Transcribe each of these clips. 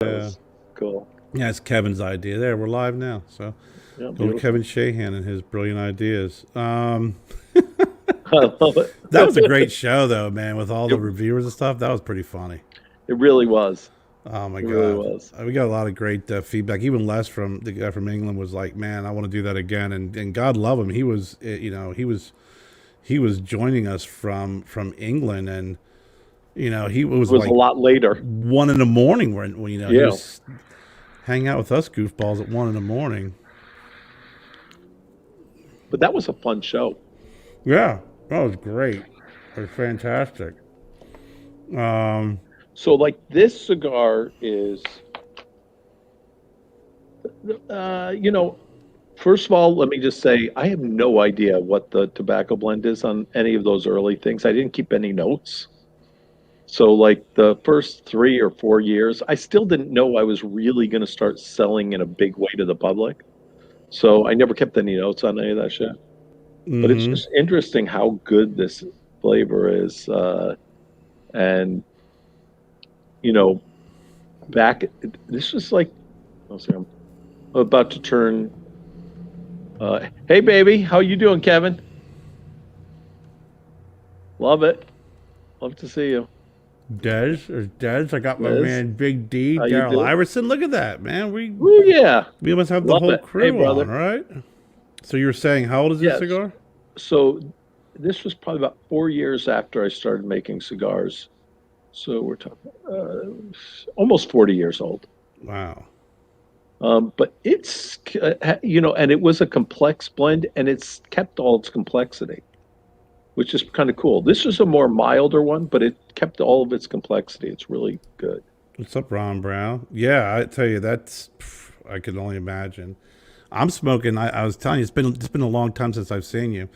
That Yeah. was cool. Yeah, it's Kevin's idea. There, we're live now. So Yeah, go to beautiful. Kevin Shahan and his brilliant ideas. I love it. That was a great show, though, man, with all It the reviewers and stuff. That was pretty funny. it really was. Oh my It really God, was. we got a lot of great feedback. Even Les from the guy from England was like, "Man, I want to do that again." And God love him, he was, he was joining us from England, and he It was was a like lot later. 1 in the morning when he Yeah. was hanging out with us goofballs at 1 in the morning. But that was a fun show. Yeah, that was great. It was fantastic. Um, So like this cigar is you know, first of all, let me just say I have no idea what the tobacco blend is on any of those early things. I didn't keep any notes. So like the first 3 or 4 years, I still didn't know I was really going to start selling in a big way to the public. So I never kept any notes on any of that shit. But it's hmm just interesting how good this flavor is. And you know, back this was like I'll say I'm about to turn. Hey baby, how you doing, Kevin? Love it. Love to see you, Des. I got my Liz. man Big D, How you Daryl doing? Iverson. Look at that, man. We Oh yeah, we must have the love whole it. Hey crew on, brother. right? So you were saying, how old is this Yes. cigar? So this was probably about 4 years after I started making cigars. So we're talking almost 40 years old. Wow. But it's, and it was a complex blend and it's kept all its complexity, which is kind of cool. This is a more milder one, but it kept all of its complexity. It's really good. What's up, Ron Brown? Yeah, I tell you, I could only imagine. I'm smoking. I was telling you, it's been a long time since I've seen you.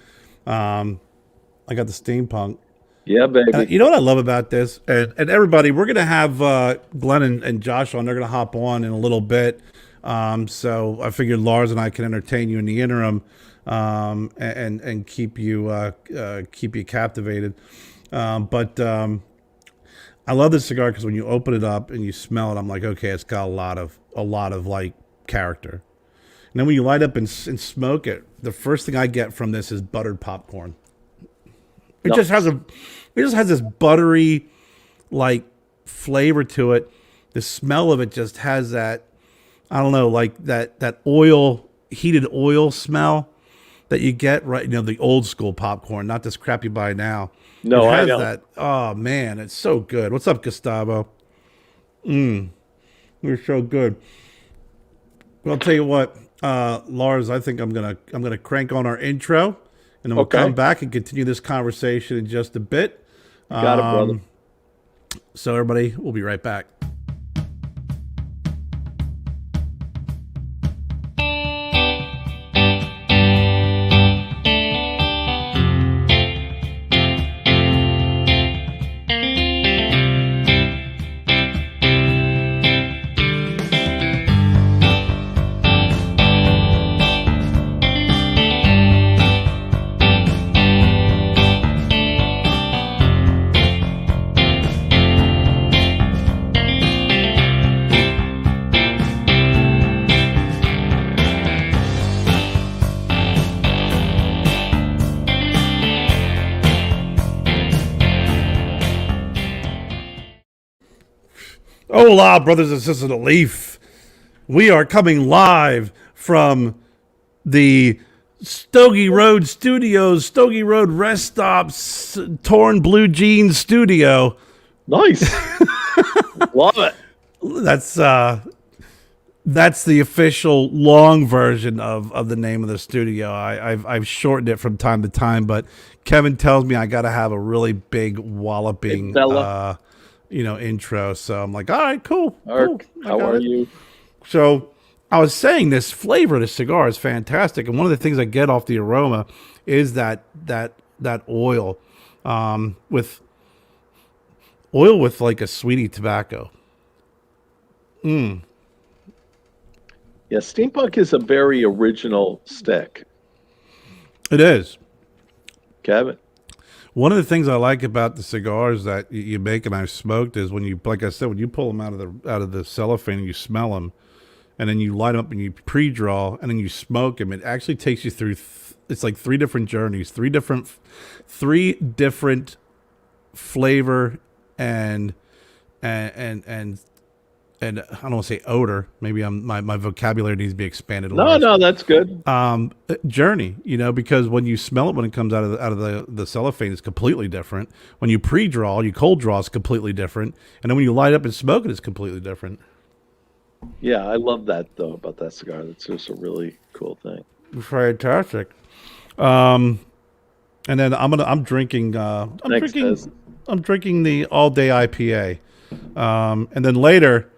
Um, I got the steampunk. Yeah, baby. You know what I love about this, and everybody, we're gonna have Glenn and Josh on. They're gonna hop on in a little bit. So I figured Lars and I can entertain you in the interim, and keep you captivated. But I love this cigar because when you open it up and you smell it, I'm like, okay, it's got a lot of like character. And then when you light up and smoke it, the first thing I get from this is buttered popcorn. It No, just has a it just has this buttery like flavor to it. The smell of it just has that, I don't know, like that heated oil smell that you get, right, the old school popcorn, not this crap you buy now. It no, I has know. that. Oh man, it's so good. What's up, Gustavo? You're so good. Well, I'll tell you what, Lars, I think I'm gonna crank on our intro, and then we'll come Okay. back and continue this conversation in just a bit. You got it, brother. So everybody, we'll be right back. Hola, brothers and sisters of Leaf. We are coming live from the Stogie Road Studios, Stogie Road Rest Stops, Torn Blue Jeans Studio. Nice. Love it. That's that's the official long version of the name of the studio. I've shortened it from time to time, but Kevin tells me I got to have a really big Hey, walloping Bella. intro. So I'm like, all right, cool, cool, Ark, I how got are it. you? So I was saying this flavor of the cigar is fantastic, and one of the things I get off the aroma is that with oil with like a sweetie tobacco. Yeah, steampunk is a very original stick, It is. Kevin. One of the things I like about the cigars that you make and I've smoked is when you, like I said, when you pull them out of the cellophane and you smell them, and then you light them up and you pre-draw and then you smoke them. It actually takes you through. It's like three different journeys, three different flavor and and and I don't want to say odor. Maybe my vocabulary needs to be expanded. No, Lars. no, that's good. Journey, because when you smell it when it comes out of the cellophane, it's completely different. When you pre-draw, you cold draw, it's completely different, and then when you light up and smoke it, it's completely different. Yeah, I love that though about that cigar. That's just a really cool thing. Fantastic. And then I'm drinking. Thanks, Des. I'm drinking the all day IPA. And then later,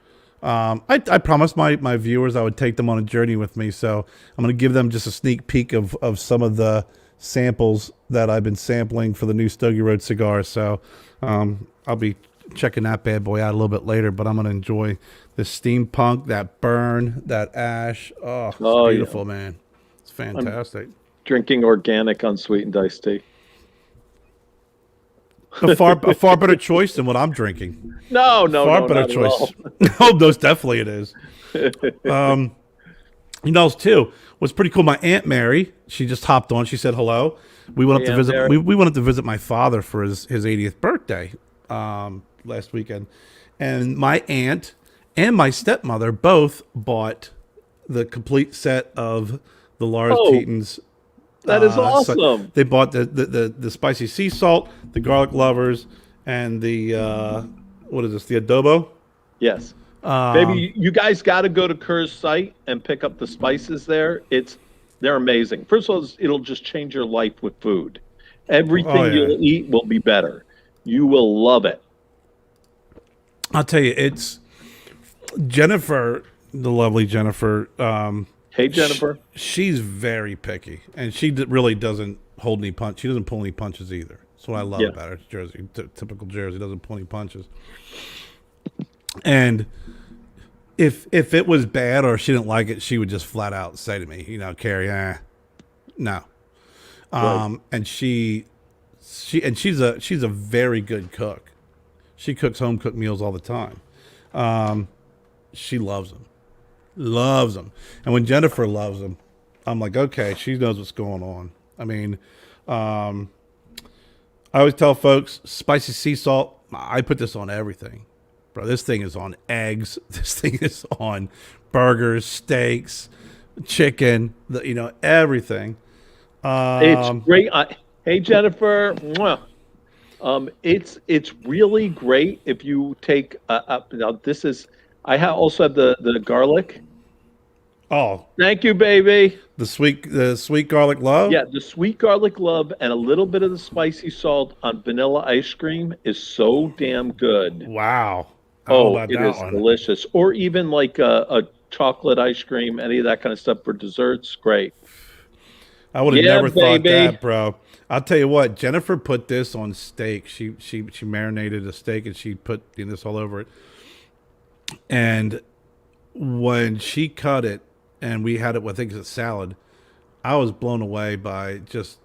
I promised my viewers I would take them on a journey with me. So I'm going to give them just a sneak peek of some of the samples that I've been sampling for the new Stogie Road cigar. So I'll be checking that bad boy out a little bit later. But I'm going to enjoy the steampunk, that burn, that ash. Oh, it's beautiful, yeah. Man. It's fantastic. I'm drinking organic unsweetened iced tea. A far better choice than what I'm drinking. No, far better choice. Oh, most definitely it is. Too. What's pretty cool. My Aunt Mary, she just hopped on. She said hello. We went up to visit. We went up to visit my father for his 80th birthday last weekend, and my aunt and my stepmother both bought the complete set of the Lars Teton's. That is awesome. So they bought the spicy sea salt, the garlic lovers, and the what is this? The adobo. Yes, baby, you guys got to go to Kerr's site and pick up the spices there. They're amazing. First of all, it'll just change your life with food. Everything you'll eat will be better. You will love it. I'll tell you, it's Jennifer, the lovely Jennifer. Hey, Jennifer. She's very picky, and she really doesn't hold any punch. She doesn't pull any punches either. That's what I love about her. Jersey, typical Jersey, doesn't pull any punches. And if it was bad or she didn't like it, she would just flat out say to me, Carrie, no. Right. And she's a very good cook. She cooks home cooked meals all the time. She loves them. Loves them. And when Jennifer loves them, I'm like, okay, she knows what's going on. I mean, I always tell folks, spicy sea salt, I put this on everything. Bro, this thing is on eggs. This thing is on burgers, steaks, chicken, everything. It's great. Hey, Jennifer. It's really great if you take now this is I also have the garlic. Oh, thank you, baby. The sweet garlic love. Yeah, the sweet garlic love and a little bit of the spicy salt on vanilla ice cream is so damn good. Wow. It is delicious. Or even like a chocolate ice cream, any of that kind of stuff for desserts. Great. I would have never thought that, bro. I'll tell you what. Jennifer put this on steak. She marinated a steak and she put this all over it. And when she cut it and we had it with, I think it's a salad, I was blown away by just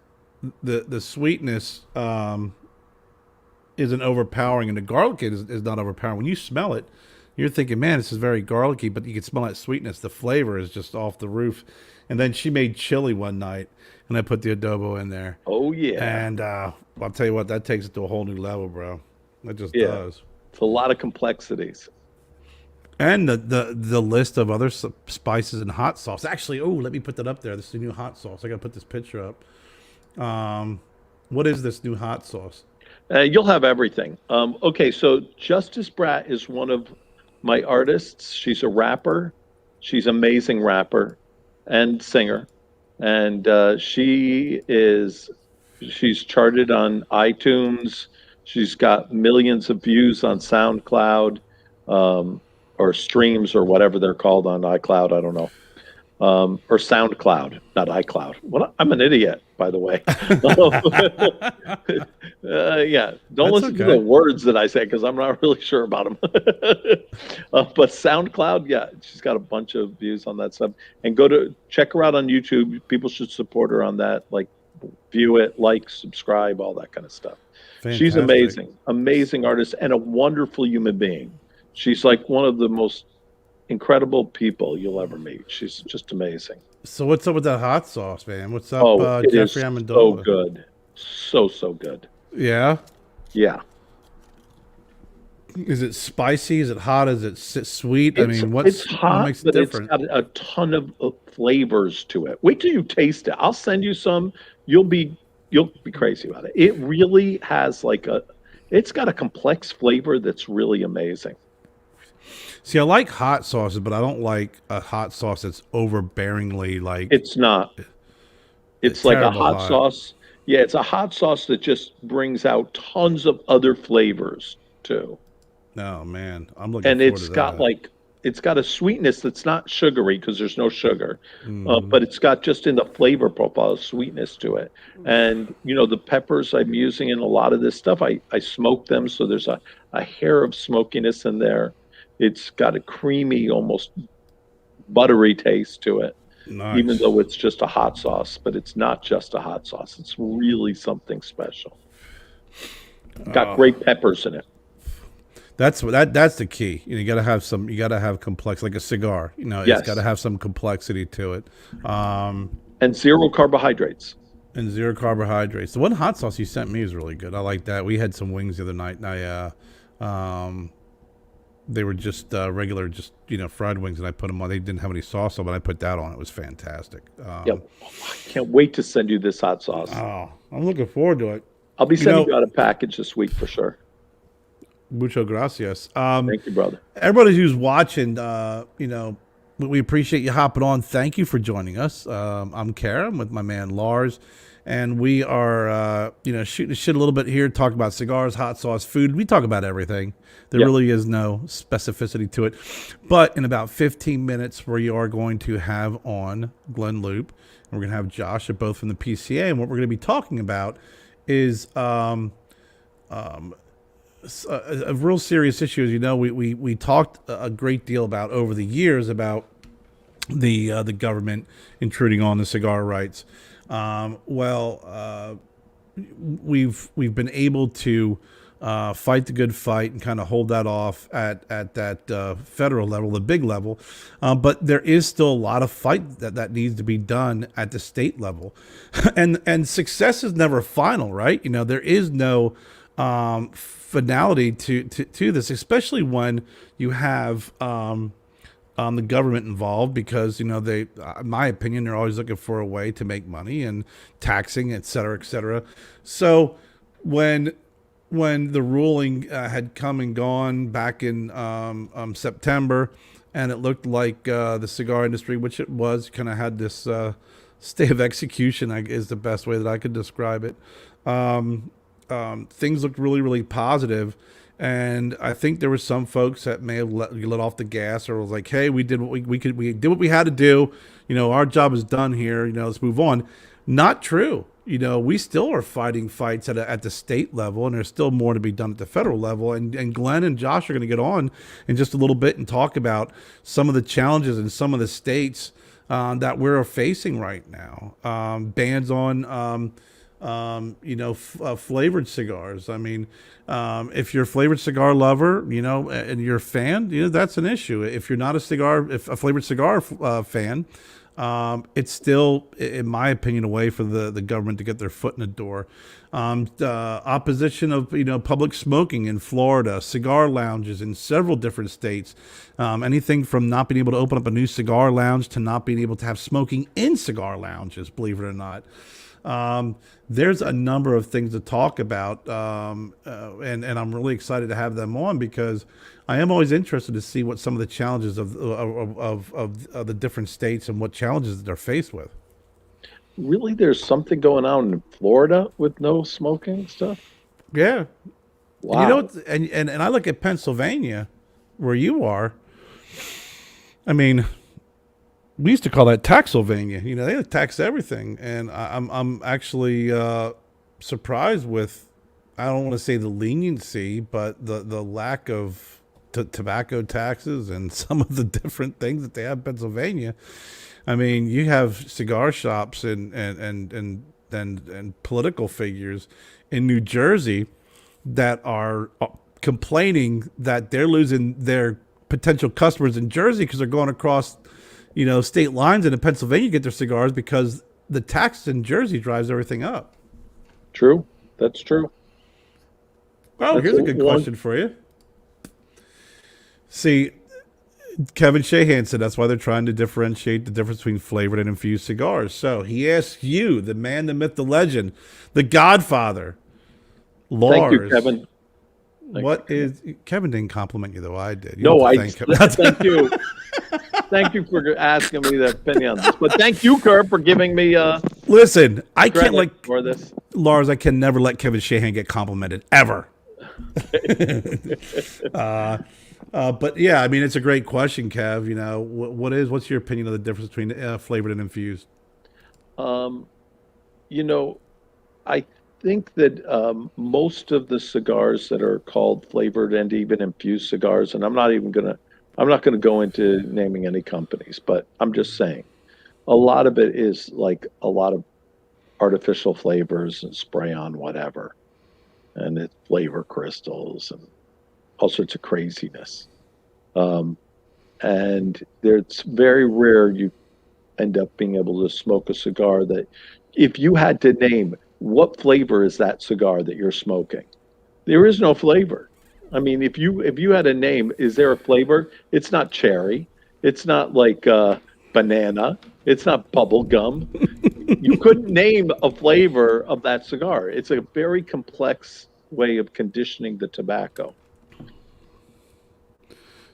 the sweetness isn't overpowering and the garlic is not overpowering. When you smell it, you're thinking, man, this is very garlicky, but you can smell that sweetness. The flavor is just off the roof. And then she made chili one night and I put the adobo in there. Oh, yeah. And I'll tell you what, that takes it to a whole new level, bro. It just does. It's a lot of complexities. And the list of other spices and hot sauce. Actually, let me put that up there. This is the new hot sauce. I got to put this picture up. What is this new hot sauce? You'll have everything. Okay, so Justice Bratt is one of my artists. She's a rapper. She's an amazing rapper and singer. And she's charted on iTunes. She's got millions of views on SoundCloud. Or streams or whatever they're called on iCloud. I don't know. Or SoundCloud, not iCloud. Well, I'm an idiot, by the way. Don't listen to the words that I say because I'm not really sure about them. But SoundCloud, she's got a bunch of views on that stuff. And check her out on YouTube. People should support her on that. Like, view it, like, subscribe, all that kind of stuff. She's Fantastic. amazing, amazing artist and a wonderful human being. She's like one of the most incredible people you'll ever meet. She's just amazing. So what's up with that hot sauce, man? What's up, Oh, it Jeffrey is so Amendola? good. So, so good. Yeah. Yeah. Is it spicy? Is it hot? Is it sweet? I It's mean, it's what hot, makes it but it's different? got a ton of flavors to it. Wait till you taste it. I'll send you some. You'll be you'll be crazy about it. It really has like a it's got a complex flavor that's really amazing. See, I like hot sauces, but I don't like a hot sauce that's overbearingly like It's not. It's like a terrible hot hot. sauce. Yeah, it's a hot sauce that just brings out tons of other flavors too. No, man, I'm looking And forward to that. it's got a sweetness that's not sugary because there's no sugar, Hmm. but it's got just in the flavor profile a sweetness to it. And the peppers I'm using in a lot of this stuff, I smoke them, so there's a hair of smokiness in there. It's got a creamy, almost buttery taste to it, even Nice. though it's just a hot sauce. But it's not just a hot sauce; it's really something special. Got Oh, great peppers in it. that's the key. You got to have some. You got to have complex, like a cigar. It's got to Yes, have some complexity to it. Um, and zero carbohydrates. and zero carbohydrates. The one hot sauce you sent me is really good. I like that. We had some wings the other night, and they were just regular, just fried wings, and I put them on. They didn't have any sauce on, but I put that on. It was fantastic. Yep. I can't wait to send you this hot sauce. Oh, I'm looking forward to it. I'll be You sending know, you out a package this week for sure. mucho gracias. Thank you, brother. Everybody who's watching, we appreciate you hopping on. Thank you for joining us. I'm Karen with my man Lars, and we are, shooting the shit a little bit here, talk about cigars, hot sauce, food. We talk about everything. There Yep. really is no specificity to it. But in about 15 minutes, we are going to have on Glynn Loope, and we're going to have Josh, both from the PCA. And what we're going to be talking about is a real serious issue. As you know, we talked a great deal about over the years about the government intruding on the cigar rights. We've been able to fight the good fight and kind of hold that off at that federal level, the big level. But there is still a lot of fight that needs to be done at the state level, and success is never final, right? There is no finality to this, especially when you have the government involved, because they, in my opinion, they're always looking for a way to make money and taxing, et cetera, et cetera. So when the ruling had come and gone back in September, and it looked like the cigar industry, which it was, kind of had this state of execution, is the best way that I could describe it. Things looked really, really positive. And I think there were some folks that may have let off the gas, or was like, "Hey, we did what we could. We did what we had to do. Our job is done here. Let's move on." Not true. We still are fighting fights at the state level, and there's still more to be done at the federal level. And Glenn and Josh are going to get on in just a little bit and talk about some of the challenges in some of the states that we're facing right now. Bans on flavored cigars. I mean, if you're a flavored cigar lover, and you're a fan, that's an issue. If you're not if a flavored cigar fan, it's still, in my opinion, a way for the government to get their foot in the door. Opposition of public smoking in Florida, cigar lounges in several different states, anything from not being able to open up a new cigar lounge to not being able to have smoking in cigar lounges, believe it or not. There's a number of things to talk about, and I'm really excited to have them on, because I am always interested to see what some of the challenges of the different states and what challenges that they're faced with. Really, there's something going on in Florida with no smoking stuff? Yeah, and Wow. and I look at Pennsylvania, where you are. I mean, we used to call that Taxylvania. They tax everything, and I'm actually surprised with, I don't want to say the leniency, but the lack of tobacco taxes and some of the different things that they have in Pennsylvania. I mean, you have cigar shops and political figures in New Jersey that are complaining that they're losing their potential customers in Jersey because they're going across, state lines into Pennsylvania to get their cigars because the tax in Jersey drives everything up. True. That's true. Oh, That's here's a good question for you. See, Kevin Shahan said that's why they're trying to differentiate the difference between flavored and infused cigars. So he asks you, the man, the myth, the legend, the Godfather, Lars. Thank you, Kevin. Kevin didn't compliment you though? I did. Thank you. Thank you for asking me the opinion on this. But thank you, Kurt, for giving me Listen, I can't for this. Lars, I can never let Kevin Shahan get complimented ever. But yeah, I mean, it's a great question, Kev. What's your opinion of the difference between flavored and infused? I think that most of the cigars that are called flavored and even infused cigars, and I'm not going to go into naming any companies, but I'm just saying, a lot of it is like a lot of artificial flavors and spray on whatever, and it's flavor crystals and all sorts of craziness. And it's very rare you end up being able to smoke a cigar that, if you had to name what flavor is that cigar that you're smoking, there is no flavor. I mean, if you had a name, is there a flavor? It's not cherry. It's not like banana. It's not bubble gum. You couldn't name a flavor of that cigar. It's a very complex way of conditioning the tobacco.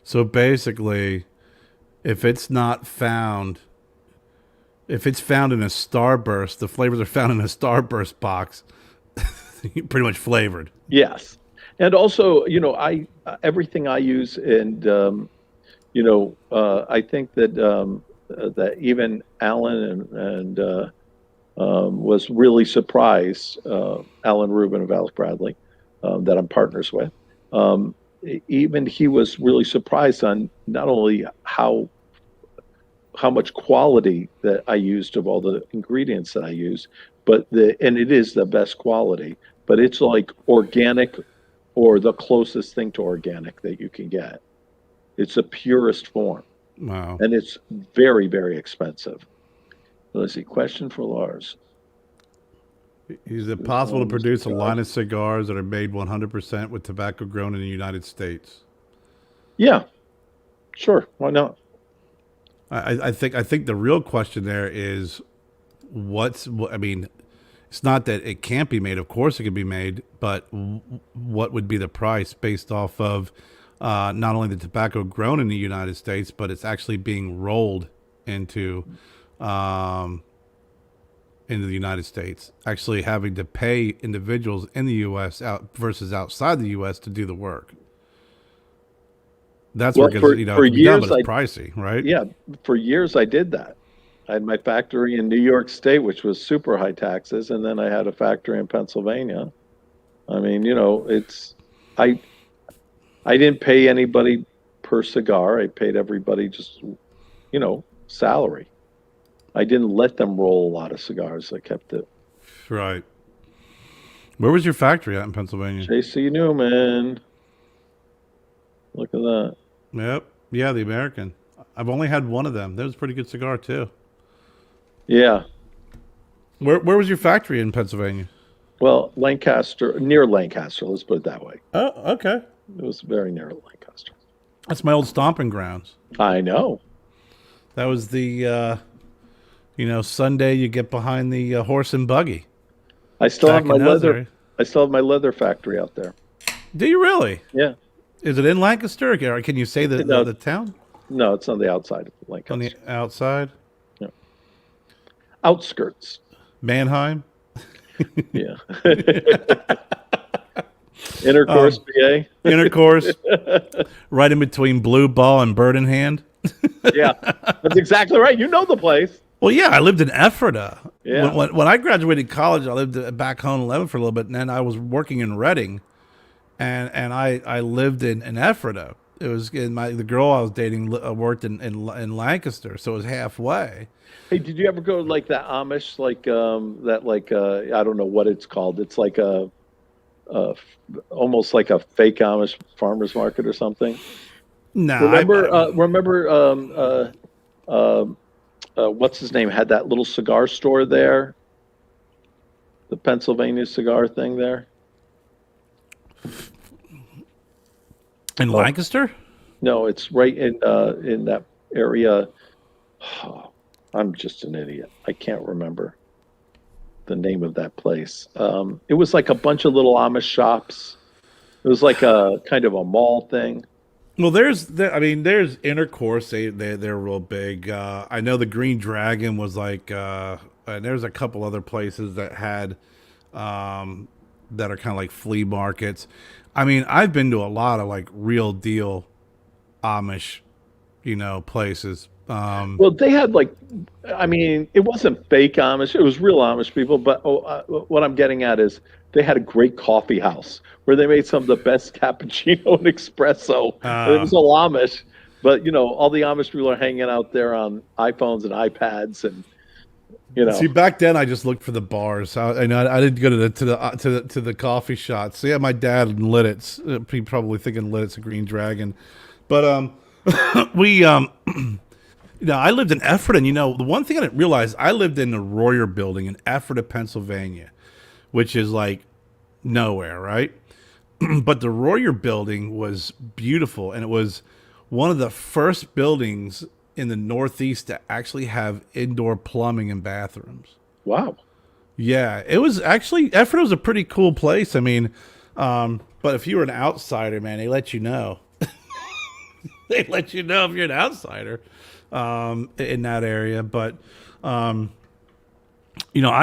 So basically, if it's found in a Starburst, the flavors are found in a Starburst box, pretty much flavored. Yes. And also, everything I use, and I think that even Alan and was really surprised. Alan Rubin of Alec Bradley, that I'm partners with. Even he was really surprised on not only how much quality that I used of all the ingredients that I use, and it is the best quality, but it's like organic, or the closest thing to organic that you can get. It's the purest form. Wow. And it's very, very expensive. Let's see. Question for Lars. Is it possible to produce a line of cigars that are made 100% with tobacco grown in the United States? Yeah, sure. Why not? I think the real question there is, it's not that it can't be made. Of course it can be made, but what would be the price based off of not only the tobacco grown in the United States, but it's actually being rolled into the United States, actually having to pay individuals in the U.S. out versus outside the U.S. to do the work. That's where it gets, for years, it's pricey, right? Yeah, for years I did that. I had my factory in New York State, which was super high taxes, and then I had a factory in Pennsylvania. I mean, I didn't pay anybody per cigar. I paid everybody just, salary. I didn't let them roll a lot of cigars. I kept it. Right. Where was your factory at in Pennsylvania? J.C. Newman. Look at that. Yep. Yeah, the American. I've only had one of them. That was a pretty good cigar, too. Yeah. Where was your factory in Pennsylvania? Well, Lancaster, near Lancaster. Let's put it that way. Oh, okay. It was very near Lancaster. That's my old stomping grounds. I know. That was the, Sunday you get behind the horse and buggy. I still have my leather. I still have my leather factory out there. Do you really? Yeah. Is it in Lancaster? Or can you say the town? No, it's on the outside of Lancaster. On the outside? Yeah. Outskirts. Mannheim? Yeah. Intercourse, PA. Intercourse. Right in between Blue Ball and Bird in Hand. Yeah, that's exactly right. You know the place. Well, yeah, I lived in Ephrata. Yeah. When I graduated college, I lived back home in Lebanon for a little bit, and then I was working in Reading, and I lived in Ephrata. It was the girl I was dating worked in Lancaster, so it was halfway. Hey, did you ever go to like that Amish, I don't know what it's called. It's like uh, almost like a fake Amish farmers market or something. No, Remember, what's his name had that little cigar store there, the Pennsylvania cigar thing there. in Oh Lancaster. no, it's right in that area. Oh, I'm just an idiot. I can't remember the name of that place. It was like a bunch of little Amish shops. It was like a kind of a mall thing. Well, I mean, there's Intercourse. They're real big. I know the Green Dragon was like, and there's a couple other places that had, that are kind of like flea markets. I mean, I've been to a lot of like real deal Amish, places. Well, they had like, I mean, it wasn't fake Amish; it was real Amish people. But what I'm getting at is they had a great coffee house where they made some of the best cappuccino and espresso. And it Uh, was all Amish, but all the Amish people are hanging out there on iPhones and iPads, and you See, know, back then I just looked for the bars. I didn't go to the coffee shots. So yeah, my dad in Lidditz, he probably thinking Lidditz a Green Dragon, but we I lived in Ephrata. The one thing I didn't realize, I lived in the Royer Building in Ephrata, Pennsylvania, which is like nowhere, right? But the Royer Building was beautiful, and it was one of the first buildings in the Northeast to actually have indoor plumbing and bathrooms. wow. Yeah, it was actually Effort was a pretty cool place. I mean, but if you were an outsider, man, they let you know. They let you know if you're an outsider in that area. But I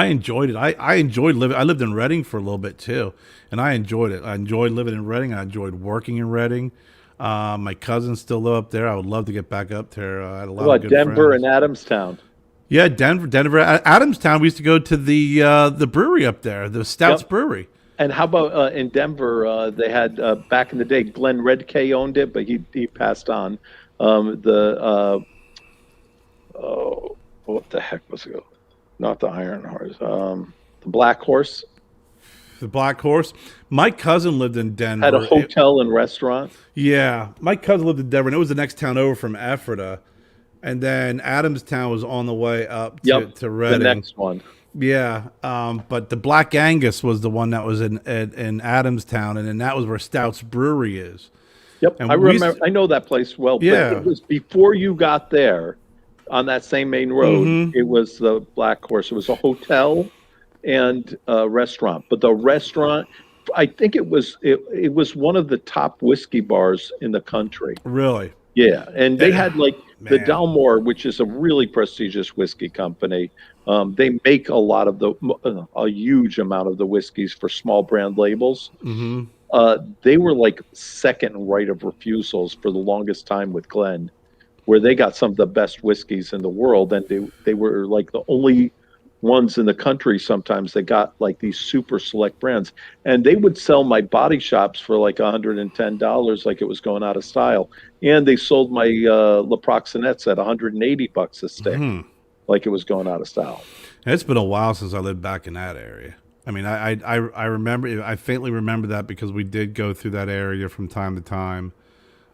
enjoyed it. I enjoyed living. I lived in Reading for a little bit too, and I enjoyed it. I enjoyed living in Reading. I enjoyed working in Reading. My cousins still live up there. I would love to get back up there. I had a lot What of about good Denver and friends. Adamstown? Yeah, Denver, Adamstown. We used to go to the brewery up there, the Stouts Yep. Brewery. And how about in Denver? They had back in the day, Glenn Redkay owned it, but he passed on. The oh, what the heck was it? Not the Iron Horse. The Black Horse The Black Horse. My cousin lived in had a Denver. hotel and restaurant. Yeah, my cousin lived in Denver, and it was the next town over from Ephrata. And then Adamstown was on the way up to, Yep, to the Reading. next one. Yeah, but the Black Angus was the one that was in Adamstown, and then that was where Stouts Brewery is. Yep, I And we used remember. I know that place well, but yeah, it was before you got there on that same main road. mm-hmm, It was the Black Horse. It was a hotel and a restaurant, but the restaurant, I think it was one of the top whiskey bars in the country. really, Yeah, and they Eh, had like the man. Dalmore, which is a really prestigious whiskey company. They make a lot of a huge amount of the whiskeys for small brand labels. Mm-hmm. They were like second right of refusals for the longest time with Glenn, where they got some of the best whiskeys in the world, and they were like the only ones in the country sometimes that got like these super select brands, and they would sell my body shops for like $110, like it was going out of style, and they sold my La Proxenettes at $180 a stick, Hmm. like it was going out of style. It's been a while since I lived back in that area. I mean, I remember, I faintly remember that because we did go through that area from time to time.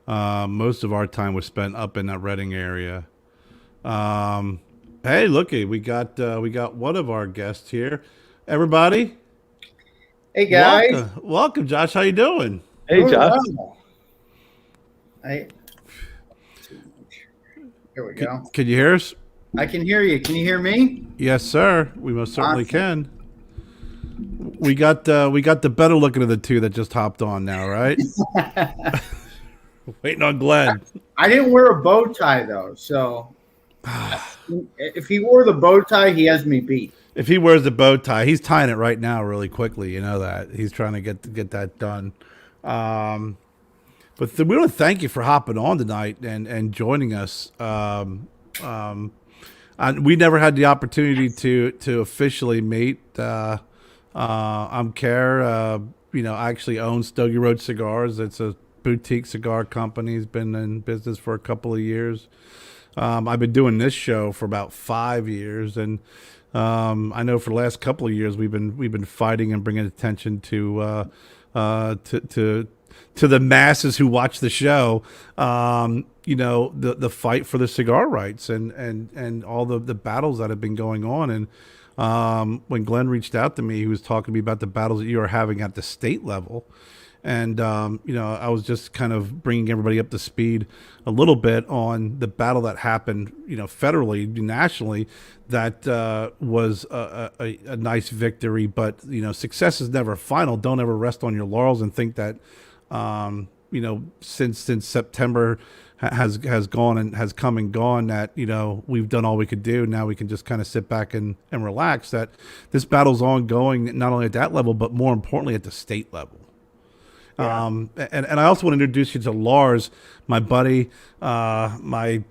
Most of our time was spent up in that Reading area. Um, hey, looky, we got one of our guests here. Everybody, Hey guys, welcome, Josh. How you doing? Hey, doing Josh. well. I Here we go. Can you hear us? I can hear you. Can you hear me? Yes, sir. We most certainly Awesome. can. We got the better looking of the two that just hopped on now, right? Waiting on Glenn. I didn't wear a bow tie though, so if he wore the bow tie, he has me beat. If he wears the bow tie, he's tying it right now, really quickly. You know that he's trying to get that done. But we want to thank you for hopping on tonight and joining us. And we never had the opportunity to officially meet. I'm Care. I actually own Stogie Road Cigars. It's a boutique cigar company. He's been in business for a couple of years. I've been doing this show for about 5 years, and I know for the last couple of years we've been fighting and bringing attention to the masses who watch the show. The fight for the cigar rights and all the battles that have been going on. And when Glynn reached out to me, he was talking to me about the battles that you are having at the state level. And, I was just kind of bringing everybody up to speed a little bit on the battle that happened, federally, nationally, that was a nice victory. But, success is never final. Don't ever rest on your laurels and think that, since September has gone and has come and gone, that, we've done all we could do. Now we can just kind of sit back and relax. That this battle's ongoing, not only at that level, but more importantly at the state level. Yeah. And I also want to introduce you to Lars, my buddy, my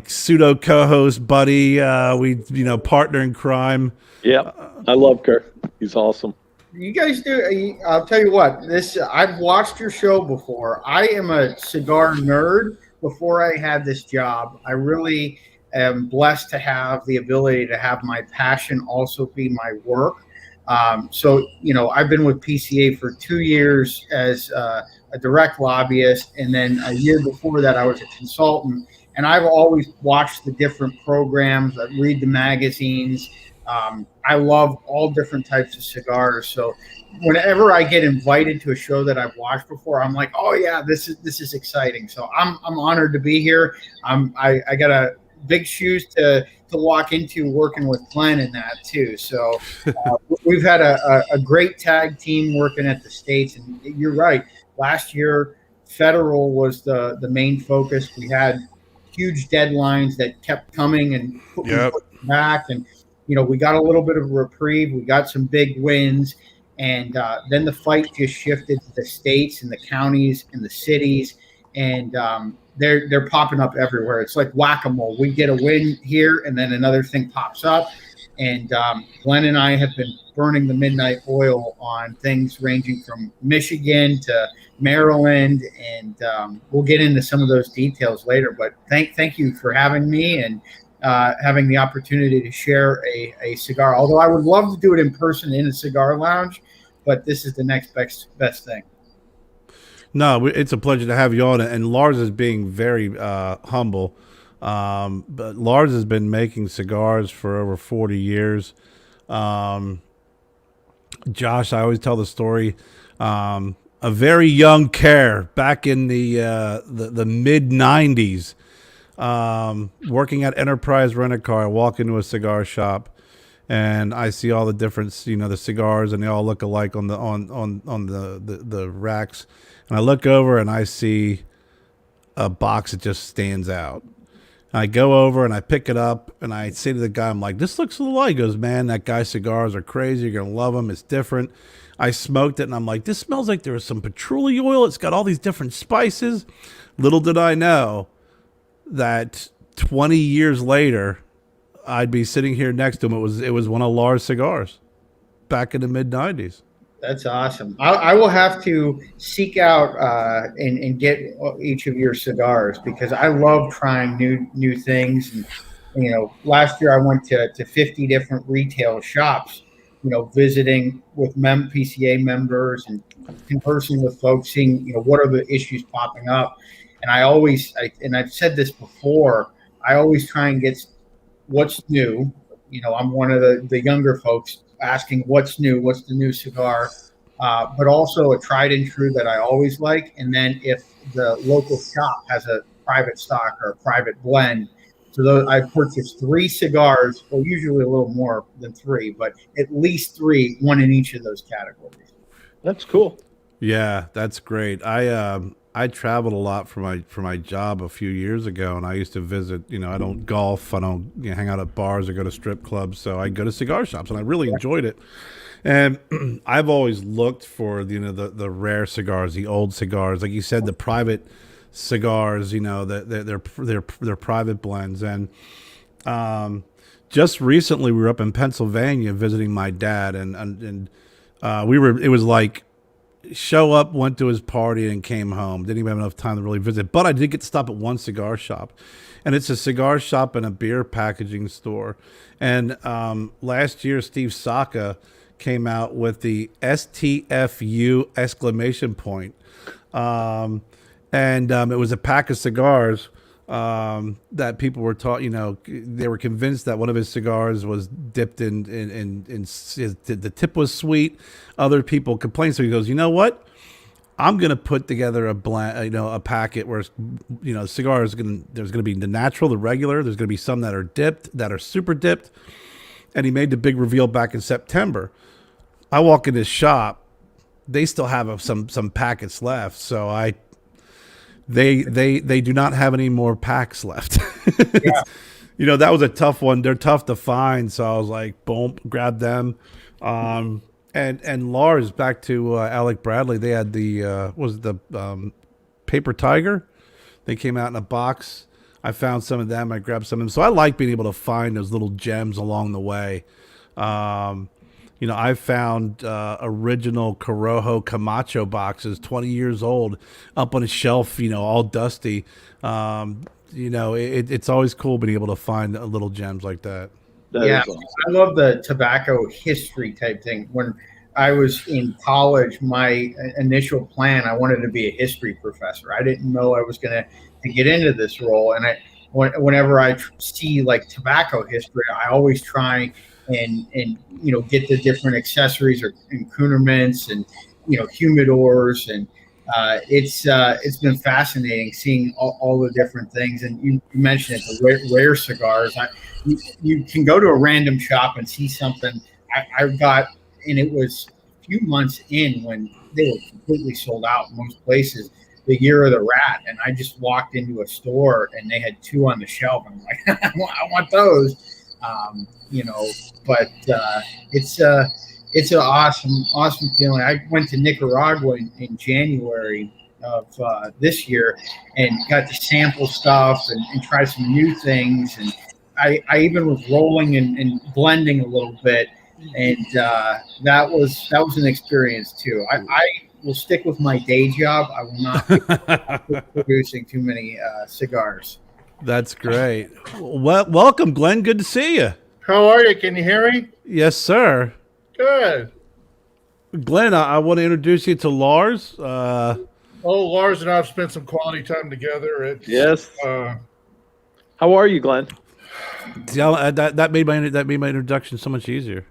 pseudo co-host buddy. We partner in crime. Yeah, I love Kurt. He's awesome. You guys do. I'll tell you what. I've watched your show before. I am a cigar nerd. Before I had this job, I really am blessed to have the ability to have my passion also be my work. So I've been with PCA for 2 years as a direct lobbyist, and then a year before that, I was a consultant. And I've always watched the different programs. I read the magazines. I love all different types of cigars. So whenever I get invited to a show that I've watched before, I'm like, oh yeah, this is exciting. So I'm honored to be here. I got a big shoes to walk into working with Glynn in that too. So we've had a great tag team working at the States, and you're right. Last year, federal was the main focus. We had huge deadlines that kept coming and putting back, and we got a little bit of a reprieve. We got some big wins, and then the fight just shifted to the states and the counties and the cities, and they're popping up everywhere. It's like whack-a-mole. We get a win here, and then another thing pops up. And Glynn and I have been burning the midnight oil on things ranging from Michigan to Maryland, and we'll get into some of those details later. But thank you for having me and having the opportunity to share a cigar. Although I would love to do it in person in a cigar lounge, but this is the next best thing. No, it's a pleasure to have you on, and Lars is being very humble. But Lars has been making cigars for over 40 years. Josh, I always tell the story. A very young Kerr back in the mid 90s, working at Enterprise Rent-A-Car. I walk into a cigar shop, and I see all the different, the cigars, and they all look alike on the racks. And I look over and I see a box that just stands out. And I go over and I pick it up and I say to the guy, I'm like, this looks a little alike. He goes, man, that guy's cigars are crazy. You're going to love them. It's different. I smoked it and I'm like, this smells like there was some patchouli oil. It's got all these different spices. Little did I know that 20 years later, I'd be sitting here next to him. It was one of Lars' cigars back in the mid 90s. That's awesome. I will have to seek out and get each of your cigars because I love trying new things. And, last year I went to 50 different retail shops, visiting with PCA members and conversing with folks, seeing, what are the issues popping up. And I've said this before, I always try and get what's new. I'm one of the younger folks asking what's new, what's the new cigar, but also a tried and true that I always like. And then if the local shop has a private stock or a private blend, so I purchased 3 cigars, well, usually a little more than 3, but at least 3, one in each of those categories. That's cool. Yeah, that's great. I traveled a lot for my job a few years ago, and I used to visit. I don't golf, I don't hang out at bars or go to strip clubs, so I go to cigar shops, and I really enjoyed it. And I've always looked for the rare cigars, the old cigars, like you said, the private cigars. They're private blends. And just recently, we were up in Pennsylvania visiting my dad, and we were. It was like show up, went to his party, and came home. Didn't even have enough time to really visit. But I did get to stop at one cigar shop, and it's a cigar shop and a beer packaging store. And last year, Steve Saka came out with the STFU exclamation point. It was a pack of cigars that people were taught, they were convinced that one of his cigars was dipped the tip was sweet. Other people complained. So he goes, you know what? I'm going to put together a packet where, cigars, there's going to be the natural, the regular. There's going to be some that are dipped, that are super dipped. And he made the big reveal back in September. I walk in his shop. They still have some packets left. So they do not have any more packs left. Yeah. That was a tough one. They're tough to find. So I was like, boom, grab them. And Lars, back to Alec Bradley, they had the Paper Tiger. They came out in a box. I found some of them. I grabbed some of them. So I like being able to find those little gems along the way. I found original Corojo Camacho boxes, 20 years old, up on a shelf, all dusty. It's always cool being able to find little gems like that. Yeah, awesome. I love the tobacco history type thing. When I was in college, my initial plan, I wanted to be a history professor. I didn't know I was going to get into this role. And whenever I see like tobacco history, I always try and get the different accessories and Kuhnermans and humidors, and it's been fascinating seeing all the different things. And you mentioned it, the rare cigars. You can go to a random shop and see something I got, and it was a few months in when they were completely sold out in most places. The Year of the Rat, and I just walked into a store and they had two on the shelf. I'm like, I want those. But it's an awesome feeling. I went to Nicaragua in January of this year and got to sample stuff and try some new things. And I even was rolling and blending a little bit, and that was an experience too. I will stick with my day job. I will not be producing too many cigars. That's great. Well, welcome, Glynn. Good to see you. How are you? Can you hear me? Yes, sir. Good. Glynn, I want to introduce you to Lars. Lars and I have spent some quality time together. Yes. How are you, Glynn? That made my introduction so much easier.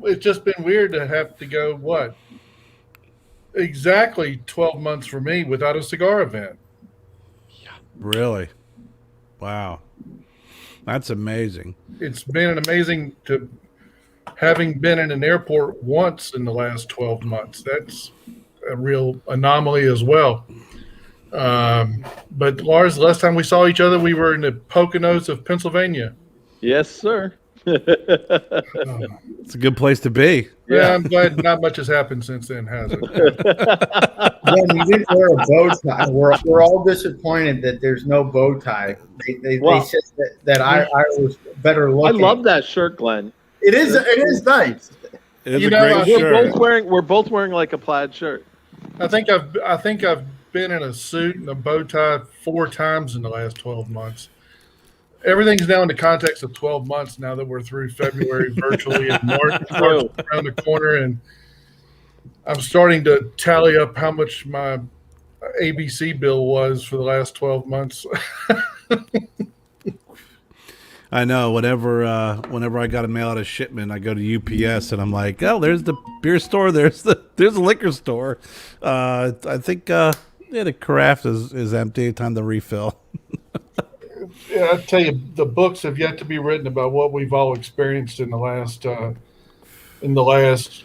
It's just been weird to have to go, exactly 12 months for me without a cigar event. Really? Wow. That's amazing. It's been amazing to having been in an airport once in the last 12 months. That's a real anomaly as well. But Lars, the last time we saw each other, we were in the Poconos of Pennsylvania. Yes, sir. It's a good place to be. Yeah, I'm glad not much has happened since then, has it? When you didn't wear a bow tie, we're all disappointed that there's no bow tie. They said that I was better looking. I love that shirt, Glenn. It is nice. It is a great shirt. We're both wearing like a plaid shirt. I think I've been in a suit and a bow tie 4 times in the last 12 months. Everything's now in the context of 12 months now that we're through February virtually, and March around the corner, and I'm starting to tally up how much my ABC bill was for the last 12 months. I know. Whenever I got to mail out a shipment, I go to UPS and I'm like, oh, there's the beer store, there's the liquor store. I think the carafe is empty. Time to refill. Yeah, I tell you, the books have yet to be written about what we've all experienced in the last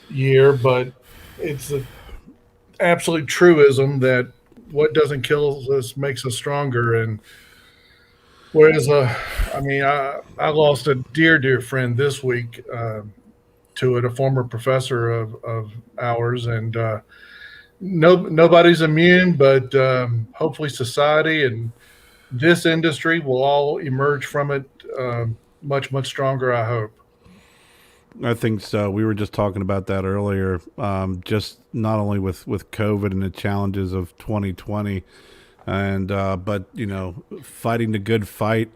year, but it's an absolute truism that what doesn't kill us makes us stronger. And whereas, I lost a dear friend this week to it, a former professor of ours, and nobody's immune, but hopefully society and this industry will all emerge from it much stronger, I hope. I think so. We were just talking about that earlier. Just not only with COVID and the challenges of 2020, and but fighting the good fight.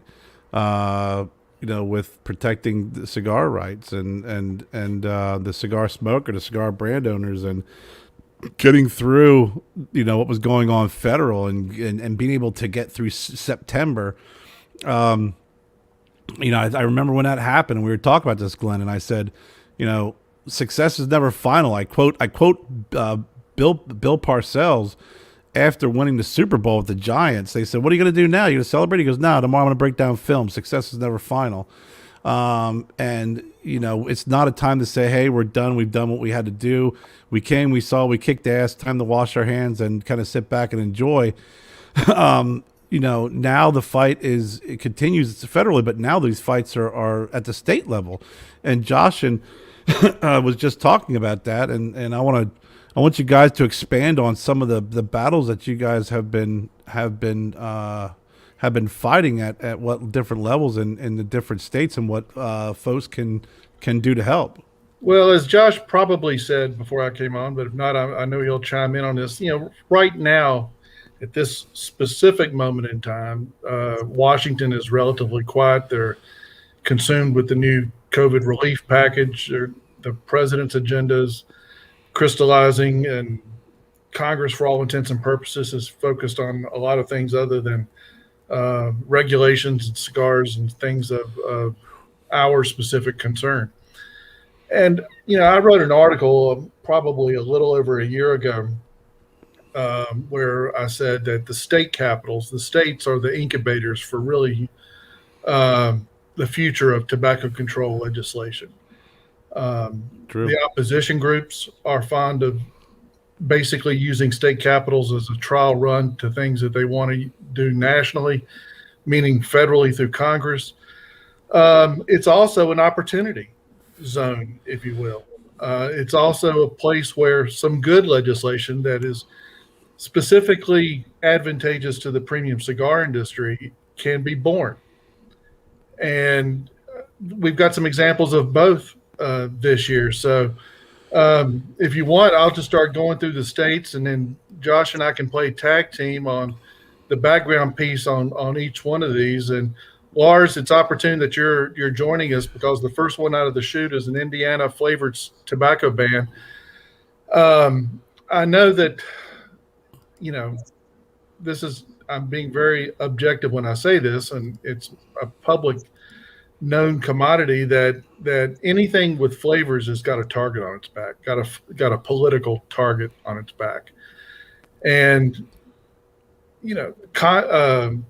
With protecting the cigar rights and the cigar smoker, the cigar brand owners, and getting through, what was going on federal and being able to get through September. I remember when that happened, and we were talking about this, Glenn, and I said, success is never final. I quote Bill Parcells after winning the Super Bowl with the Giants. They said, "What are you going to do now? You going to celebrate?" He goes, "No, tomorrow I'm going to break down film. Success is never final." And it's not a time to say, "Hey, we're done. We've done what we had to do. We came, we saw, we kicked ass. Time to wash our hands and kind of sit back and enjoy." Now the fight it continues federally, but now these fights are at the state level. And Josh and was just talking about that, and I want you guys to expand on some of the battles that you guys have been fighting at what different levels in the different states, and what folks can do to help. Well, as Josh probably said before I came on, but if not, I know he'll chime in on this. Right now, at this specific moment in time, Washington is relatively quiet. They're consumed with the new COVID relief package. The president's agendas crystallizing, and Congress, for all intents and purposes, is focused on a lot of things other than regulations and cigars and things of our specific concern. And, I wrote an article probably a little over a year ago where I said that the state capitals, the states, are the incubators for really the future of tobacco control legislation. True. The opposition groups are fond of basically using state capitals as a trial run to things that they want to do nationally, meaning federally through Congress. It's also an opportunity zone, if you will. It's also a place where some good legislation that is specifically advantageous to the premium cigar industry can be born. And we've got some examples of both this year. So if you want, I'll just start going through the states, and then Josh and I can play tag team on the background piece on each one of these. And Lars, it's opportune that you're joining us, because the first one out of the chute is an Indiana flavored tobacco ban. I know that, I'm being very objective when I say this, and it's a public known commodity that anything with flavors has got a target on its back, got a political target on its back. And the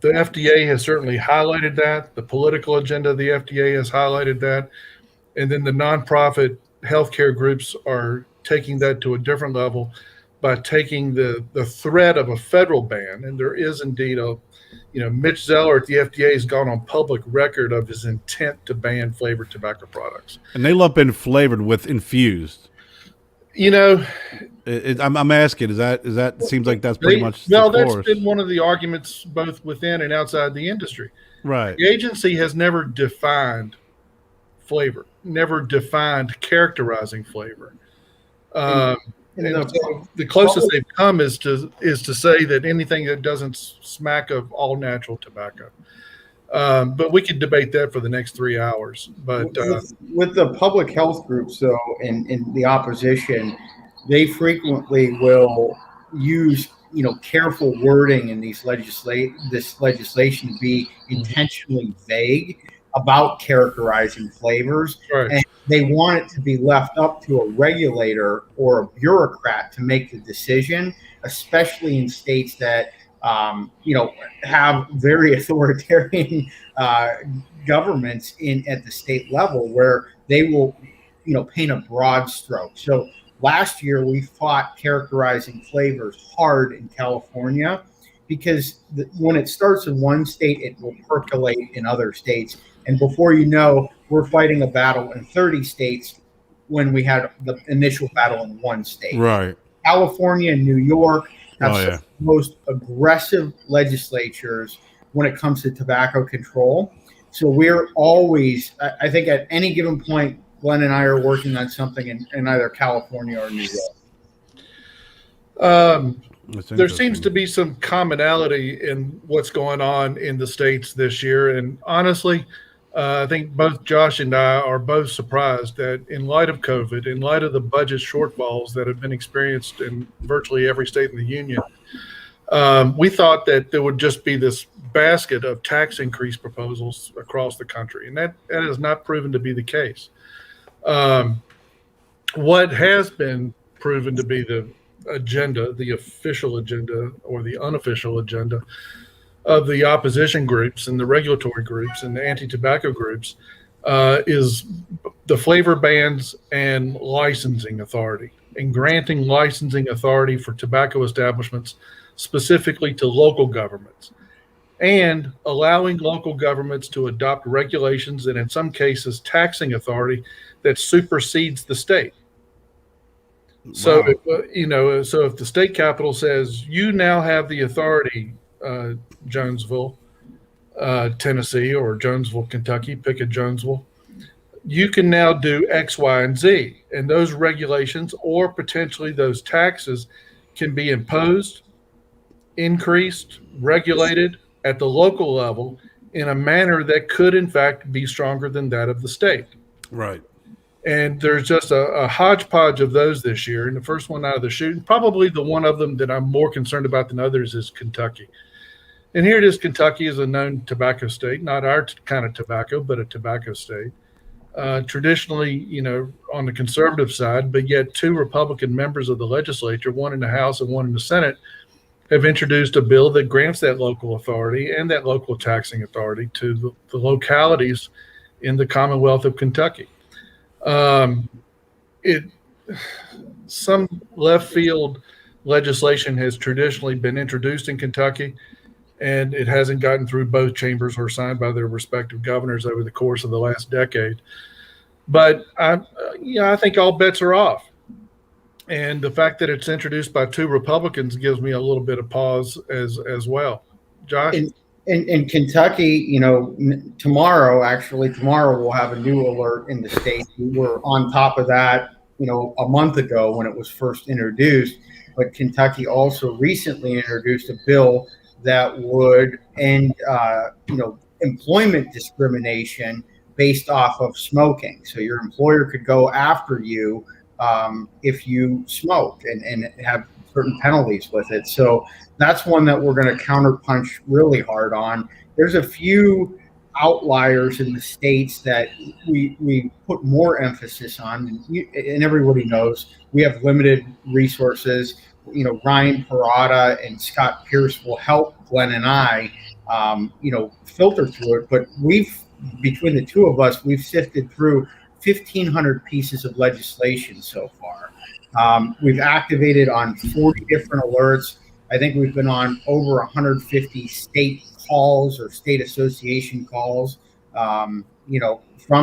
FDA has certainly highlighted that. The political agenda of the FDA has highlighted that. And then the nonprofit healthcare groups are taking that to a different level by taking the threat of a federal ban. And there is indeed Mitch Zeller at the FDA has gone on public record of his intent to ban flavored tobacco products. And they lump in flavored with infused. I'm asking, is that seems like that's pretty much well, the that's course. been one of the arguments both within and outside the industry. Right. The agency has never defined flavor, never defined characterizing flavor. And so the closest they've come is to say that anything that doesn't smack of all natural tobacco. But we could debate that for the next 3 hours. But with the public health groups, though, in the opposition, they frequently will use careful wording in this legislation to be intentionally vague about characterizing flavors. Right. And they want it to be left up to a regulator or a bureaucrat to make the decision, especially in states that have very authoritarian governments at the state level, where they will paint a broad stroke. So last year we fought characterizing flavors hard in California, because when it starts in one state, it will percolate in other states. And before you know, we're fighting a battle in 30 states when we had the initial battle in one state. Right. California and New York have Oh, yeah. some of the most aggressive legislatures when it comes to tobacco control. So we're always, I think at any given point, Glenn and I are working on something in either California or New York. There seems to be some commonality in what's going on in the States this year. And honestly, I think both Josh and I are both surprised that in light of COVID, in light of the budget shortfalls that have been experienced in virtually every state in the union, we thought that there would just be this basket of tax increase proposals across the country. And that has not proven to be the case. What has been proven to be the agenda, the official agenda or the unofficial agenda of the opposition groups and the regulatory groups and the anti-tobacco groups is the flavor bans and licensing authority, and granting licensing authority for tobacco establishments specifically to local governments, and allowing local governments to adopt regulations and in some cases taxing authority that supersedes the state. So, so if the state capitol says you now have the authority, Jonesville, Tennessee, or Jonesville, Kentucky, pick a Jonesville, you can now do X, Y, and Z. And those regulations or potentially those taxes can be imposed, increased, regulated at the local level in a manner that could, in fact, be stronger than that of the state. Right. And there's just a hodgepodge of those this year. And the first one out of the chute, and probably the one of them that I'm more concerned about than others, is Kentucky. And here it is. Kentucky is a known tobacco state, not our kind of tobacco, but a tobacco state. Traditionally, on the conservative side, but yet two Republican members of the legislature, one in the House and one in the Senate, have introduced a bill that grants that local authority and that local taxing authority to the localities in the Commonwealth of Kentucky. Some left field legislation has traditionally been introduced in Kentucky, and it hasn't gotten through both chambers or signed by their respective governors over the course of the last decade. But I think all bets are off. And the fact that it's introduced by two Republicans gives me a little bit of pause as well. Josh? In Kentucky, tomorrow we'll have a new alert in the state. We were on top of that, a month ago when it was first introduced. But Kentucky also recently introduced a bill that would end, employment discrimination based off of smoking. So your employer could go after you if you smoke and have certain penalties with it. So that's one that we're going to counterpunch really hard on. There's a few outliers in the states that we put more emphasis on, and everybody knows we have limited resources. Ryan Parada and Scott Pierce will help Glenn and I, filter through it. But between the two of us, we've sifted through 1,500 pieces of legislation so far. We've activated on 40 different alerts. I think we've been on over 150 state calls or state association calls, from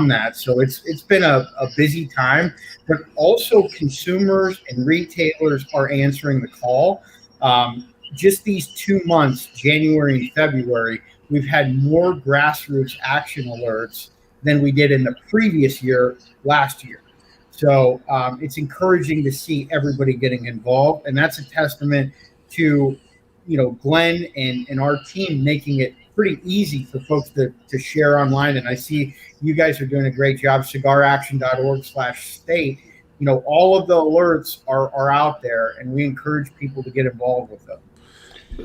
that. So it's been a busy time, but also consumers and retailers are answering the call. Just these 2 months, January and February, we've had more grassroots action alerts than we did in the previous year, last year. So it's encouraging to see everybody getting involved. And that's a testament to, Glenn and our team making it pretty easy for folks to share online. And I see you guys are doing a great job. cigaraction.org/state. All of the alerts are out there, and we encourage people to get involved with them.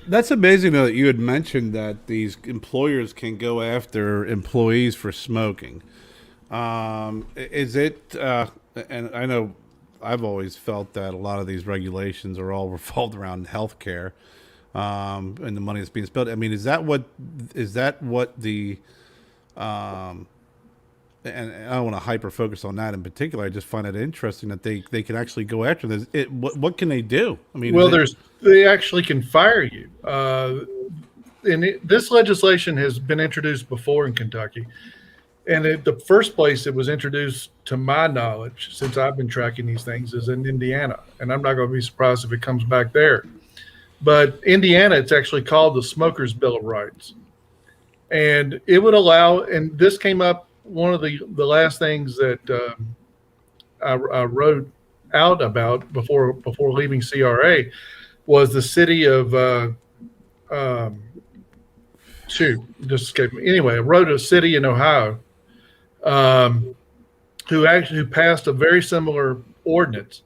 That's amazing, though, that you had mentioned that these employers can go after employees for smoking. Is it, and I know I've always felt that a lot of these regulations are all revolved around healthcare, and the money that's being spent. I mean, is that what the, and I don't want to hyper focus on that in particular. I just find it interesting that they can actually go after this. What can they do? I mean, well, they actually can fire you. This legislation has been introduced before in Kentucky, and the first place it was introduced, to my knowledge, since I've been tracking these things, is in Indiana, and I'm not going to be surprised if it comes back there. But Indiana, it's actually called the Smokers' Bill of Rights, and it would allow. And this came up. One of the last things that I wrote out about before leaving CRA was the city of um, shoot, just escaped me. Anyway, I wrote a city in Ohio um, who passed a very similar ordinance,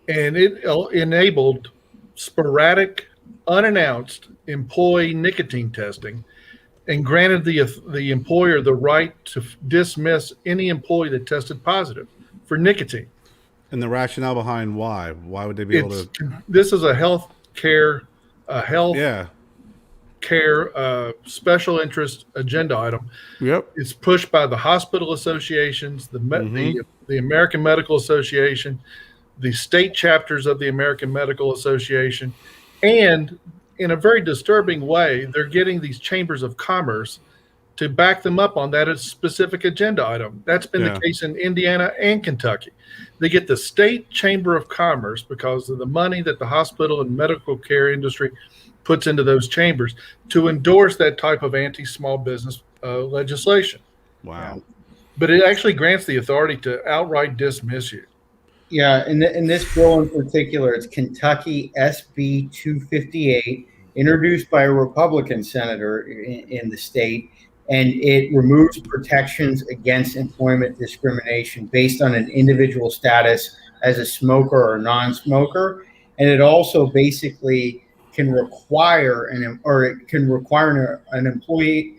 and it enabled sporadic, unannounced employee nicotine testing, and granted the employer the right to dismiss any employee that tested positive for nicotine. And the rationale behind why would they be able It's to? this is a health Yeah. care special interest agenda item. Yep. It's pushed by the hospital associations, Mhm. the American Medical Association, the state chapters of the American Medical Association, and in a very disturbing way, they're getting these chambers of commerce to back them up on that specific agenda item. That's been Yeah. the case in Indiana and Kentucky. They get the state chamber of commerce because of the money that the hospital and medical care industry puts into those chambers to endorse that type of anti-small business legislation. Wow. But it actually grants the authority to outright dismiss you. Yeah, in this bill in particular, it's Kentucky SB 258, introduced by a Republican senator in the state, and it removes protections against employment discrimination based on an individual status as a smoker or non-smoker, and it also basically can require an employer can require an employee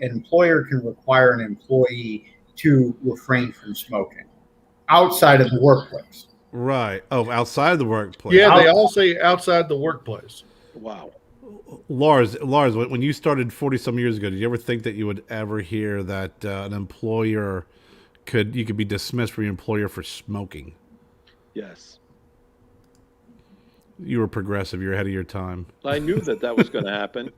to refrain from smoking outside of the workplace. Right. Oh, outside of the workplace. Yeah, they all say outside the workplace. Wow. Lars, when you started 40 some years ago, did you ever think that you would ever hear that an employer you could be dismissed from your employer for smoking? Yes. You were progressive. You're ahead of your time. I knew that was going to happen.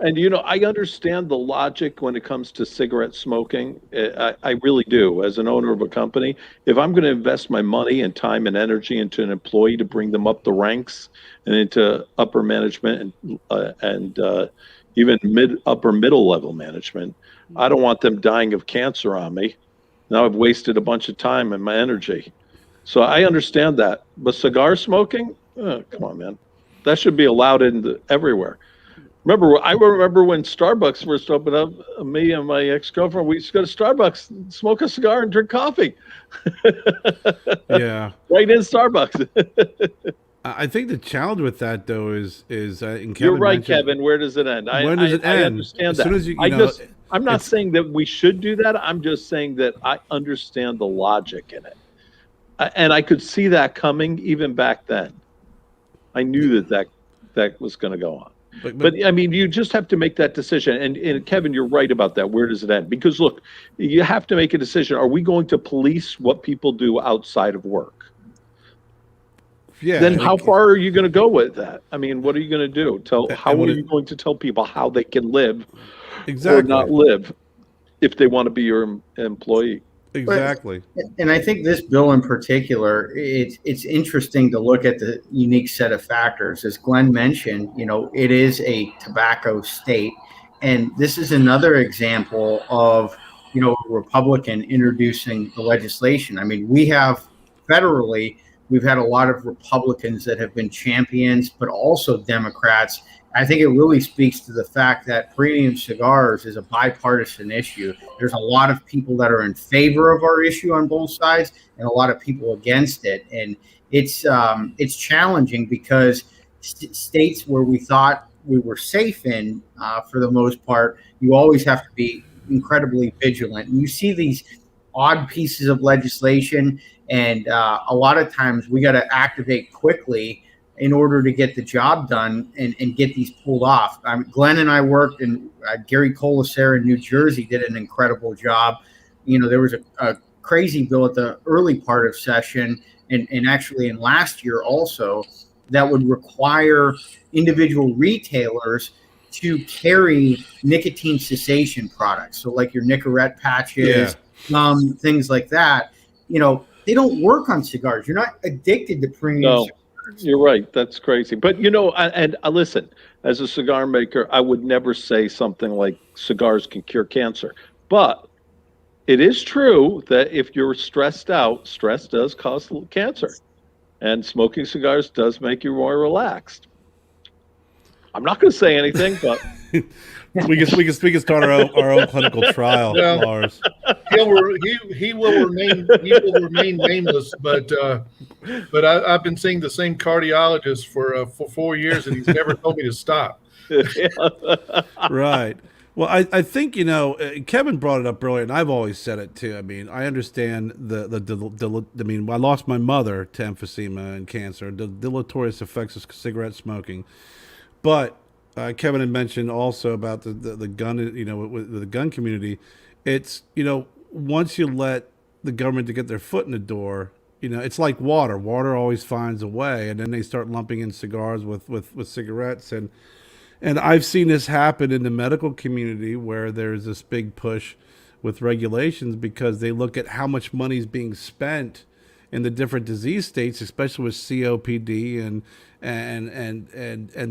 And, I understand the logic when it comes to cigarette smoking. I really do. As an owner of a company, if I'm going to invest my money and time and energy into an employee to bring them up the ranks and into upper management and even upper middle level management, I don't want them dying of cancer on me. Now I've wasted a bunch of time and my energy. So I understand that. But cigar smoking? Oh, come on, man. That should be allowed everywhere. I remember when Starbucks first opened up, me and my ex-girlfriend, we used to go to Starbucks, smoke a cigar and drink coffee. Yeah. Right in Starbucks. I think the challenge with that, though, is and Kevin You're right, mentioned- Kevin. Where does it end? When does it end? I understand As that. soon as I'm not saying that we should do that. I'm just saying that I understand the logic in it. And I could see that coming even back then. I knew that was going to go on. But I mean, you just have to make that decision. And Kevin, you're right about that. Where does it end? Because look, you have to make a decision. Are we going to police what people do outside of work? Yeah. Then how far are you going to go with that? I mean, what are you going to do? How are you going to tell people how they can live or not live if they want to be your employee? Exactly. And I think this bill in particular, it's interesting to look at the unique set of factors. As Glynn mentioned, it is a tobacco state. And this is another example of, a Republican introducing the legislation. I mean, we've had a lot of Republicans that have been champions, but also Democrats. I think it really speaks to the fact that premium cigars is a bipartisan issue. There's a lot of people that are in favor of our issue on both sides and a lot of people against it. And it's challenging because states where we thought we were safe in, for the most part, you always have to be incredibly vigilant. And you see these odd pieces of legislation, and a lot of times we got to activate quickly in order to get the job done and get these pulled off. Glynn and I worked, and Gary Colasera in New Jersey did an incredible job. There was a crazy bill at the early part of session, and actually in last year also, that would require individual retailers to carry nicotine cessation products. So like your Nicorette patches, things like that. They don't work on cigars. You're not addicted to premium cigars. You're right. That's crazy. But, listen, as a cigar maker, I would never say something like cigars can cure cancer. But it is true that if you're stressed out, stress does cause cancer, and smoking cigars does make you more relaxed. I'm not going to say anything, but we can start our own clinical trial, Well, Lars. he will remain nameless, but I've been seeing the same cardiologist for 4 years, and he's never told me to stop. Right. Well, I think Kevin brought it up earlier, and I've always said it too. I mean, I understand I mean, I lost my mother to emphysema and cancer, the deleterious effects of cigarette smoking, but Kevin had mentioned also about the gun, with the gun community. It's once you let the government to get their foot in the door, it's like water. Water always finds a way, and then they start lumping in cigars with cigarettes, and I've seen this happen in the medical community where there's this big push with regulations because they look at how much money is being spent in the different disease states, especially with COPD, and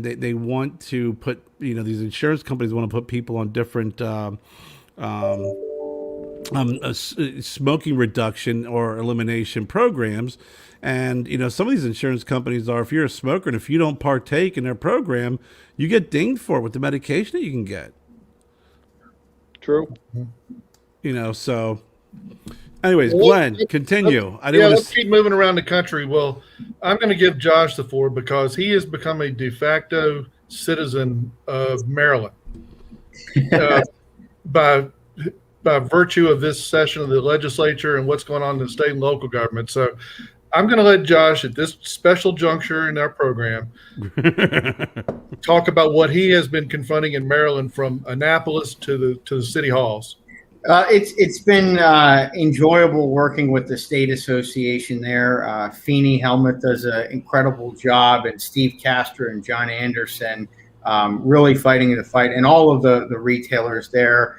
they want to put, these insurance companies want to put people on different smoking reduction or elimination programs. And some of these insurance companies are, if you're a smoker and if you don't partake in their program, you get dinged for it with the medication that you can get. True. So anyways, Glynn, continue. Let's keep moving around the country. Well, I'm going to give Josh the floor because he has become a de facto citizen of Maryland by virtue of this session of the legislature and what's going on in the state and local government. So I'm going to let Josh, at this special juncture in our program, talk about what he has been confronting in Maryland, from Annapolis to the city halls. It's been enjoyable working with the state association there. Feeney Helmet does an incredible job, and Steve Castor and John Anderson really fighting the fight, and all of the retailers there.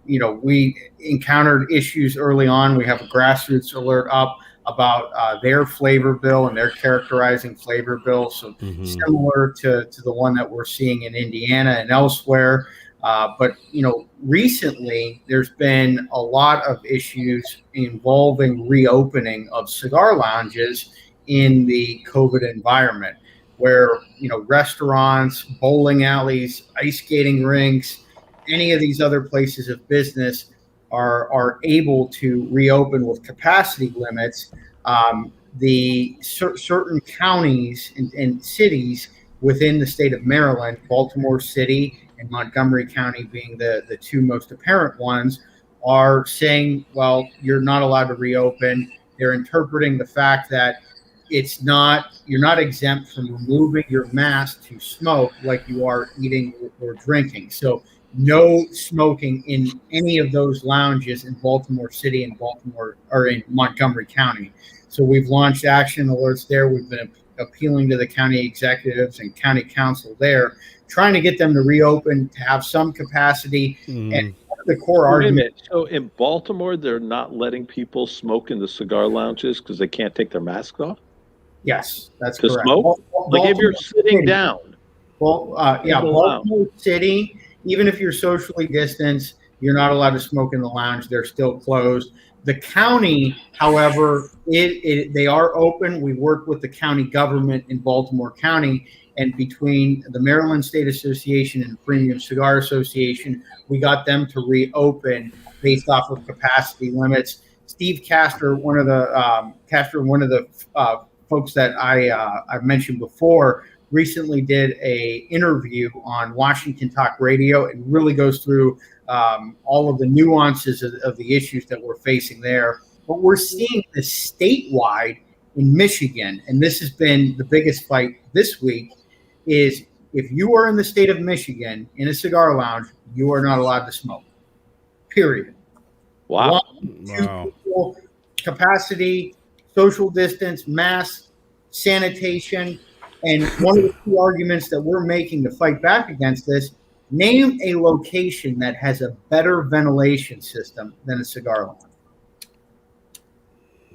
We encountered issues early on. We have a grassroots alert up about their flavor bill, and they're characterizing flavor bill, so similar to the one that we're seeing in Indiana and elsewhere. But recently there's been a lot of issues involving reopening of cigar lounges in the COVID environment, where restaurants, bowling alleys, ice skating rinks, any of these other places of business are able to reopen with capacity limits. The certain counties and cities within the state of Maryland, Baltimore City and Montgomery County being the two most apparent ones, are saying, well, you're not allowed to reopen. They're interpreting the fact that you're not exempt from removing your mask to smoke like you are eating or drinking. So no smoking in any of those lounges in Baltimore City and in Montgomery County. So we've launched action alerts there. We've been appealing to the county executives and county council there, trying to get them to reopen, to have some capacity. And the core argument. So in Baltimore, they're not letting people smoke in the cigar lounges because they can't take their masks off? Yes, that's to correct. Smoke? Like if you're sitting down. Baltimore City, even if you're socially distanced, you're not allowed to smoke in the lounge. They're still closed. The county, however, they are open. We work with the county government in Baltimore County, and between the Maryland State Association and the Premium Cigar Association, we got them to reopen based off of capacity limits. Steve Castor, one of the folks that I've mentioned before, recently did a interview on Washington Talk Radio and really goes through all of the nuances of the issues that we're facing there. But we're seeing this statewide in Michigan, and this has been the biggest fight this week, is if you are in the state of Michigan in a cigar lounge, you are not allowed to smoke. Period. Wow. 1, 2 people, capacity, social distance, mask, sanitation. And one of the key arguments that we're making to fight back against this, name a location that has a better ventilation system than a cigar lounge.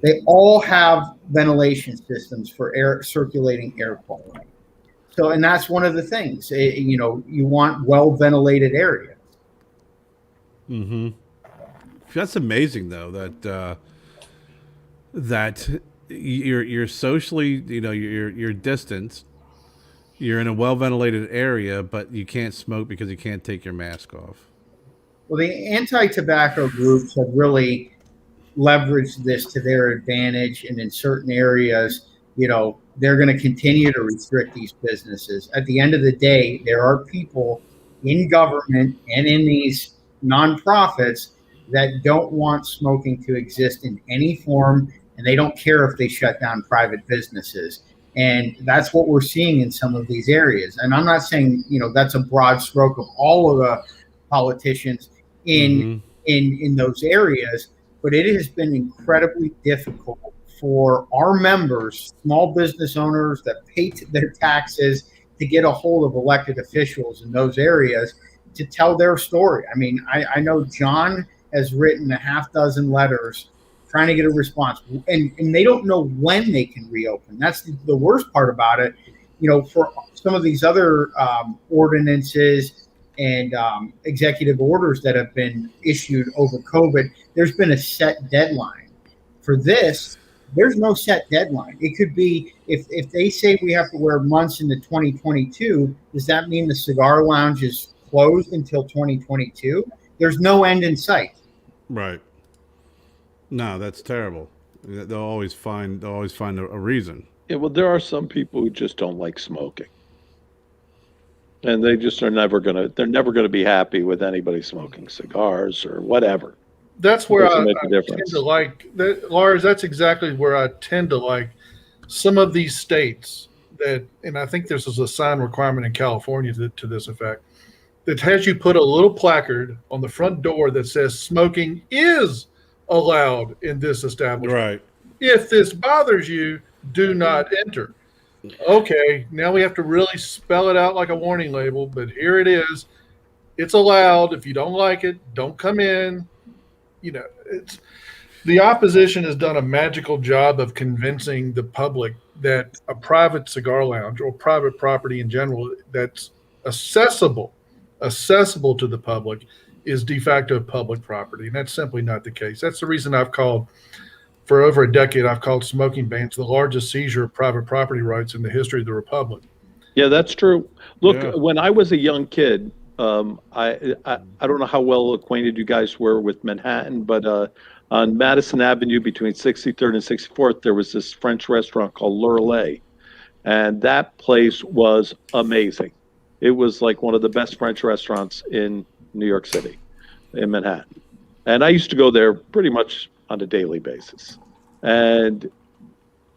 They all have ventilation systems for circulating air quality. So, and that's one of the things, you want well-ventilated areas. Mm-hmm. That's amazing, though. That you're socially, you're distanced. You're in a well ventilated area, but you can't smoke because you can't take your mask off. Well, the anti-tobacco groups have really leveraged this to their advantage, and in certain areas, they're going to continue to restrict these businesses. At the end of the day, there are people in government and in these nonprofits that don't want smoking to exist in any form, and they don't care if they shut down private businesses. And that's what we're seeing in some of these areas. And I'm not saying, that's a broad stroke of all of the politicians in those areas, but it has been incredibly difficult for our members, small business owners that pay their taxes, to get a hold of elected officials in those areas to tell their story. I mean, I know John has written a half dozen letters trying to get a response, and they don't know when they can reopen. That's the worst part about it. For some of these other ordinances and executive orders that have been issued over COVID, there's been a set deadline. For this, there's no set deadline. It could be, if they say we have to wear months into 2022, does that mean the cigar lounge is closed until 2022? There's no end in sight. Right. No, that's terrible. They'll always find a reason. Yeah, well, there are some people who just don't like smoking. And they just they're never gonna be happy with anybody smoking cigars or whatever. That's where I make a tend difference. to like that, Lars. That's exactly where I tend to like some of these states that, and I think this is a sign requirement in California to this effect, that has you put a little placard on the front door that says smoking is allowed in this establishment. Right. If this bothers you, do not enter. Okay, now we have to really spell it out like a warning label, but here it is. It's allowed. If you don't like it, don't come in. It's the opposition has done a magical job of convincing the public that a private cigar lounge or private property in general that's accessible to the public is de facto public property, and that's simply not the case. That's the reason for over a decade, I've called smoking bans the largest seizure of private property rights in the history of the republic. Yeah, that's true. Look, when I was a young kid, I don't know how well acquainted you guys were with Manhattan, but on Madison Avenue between 63rd and 64th, there was this French restaurant called Loope, and that place was amazing. It was like one of the best French restaurants in New York City, in Manhattan. And I used to go there pretty much on a daily basis. And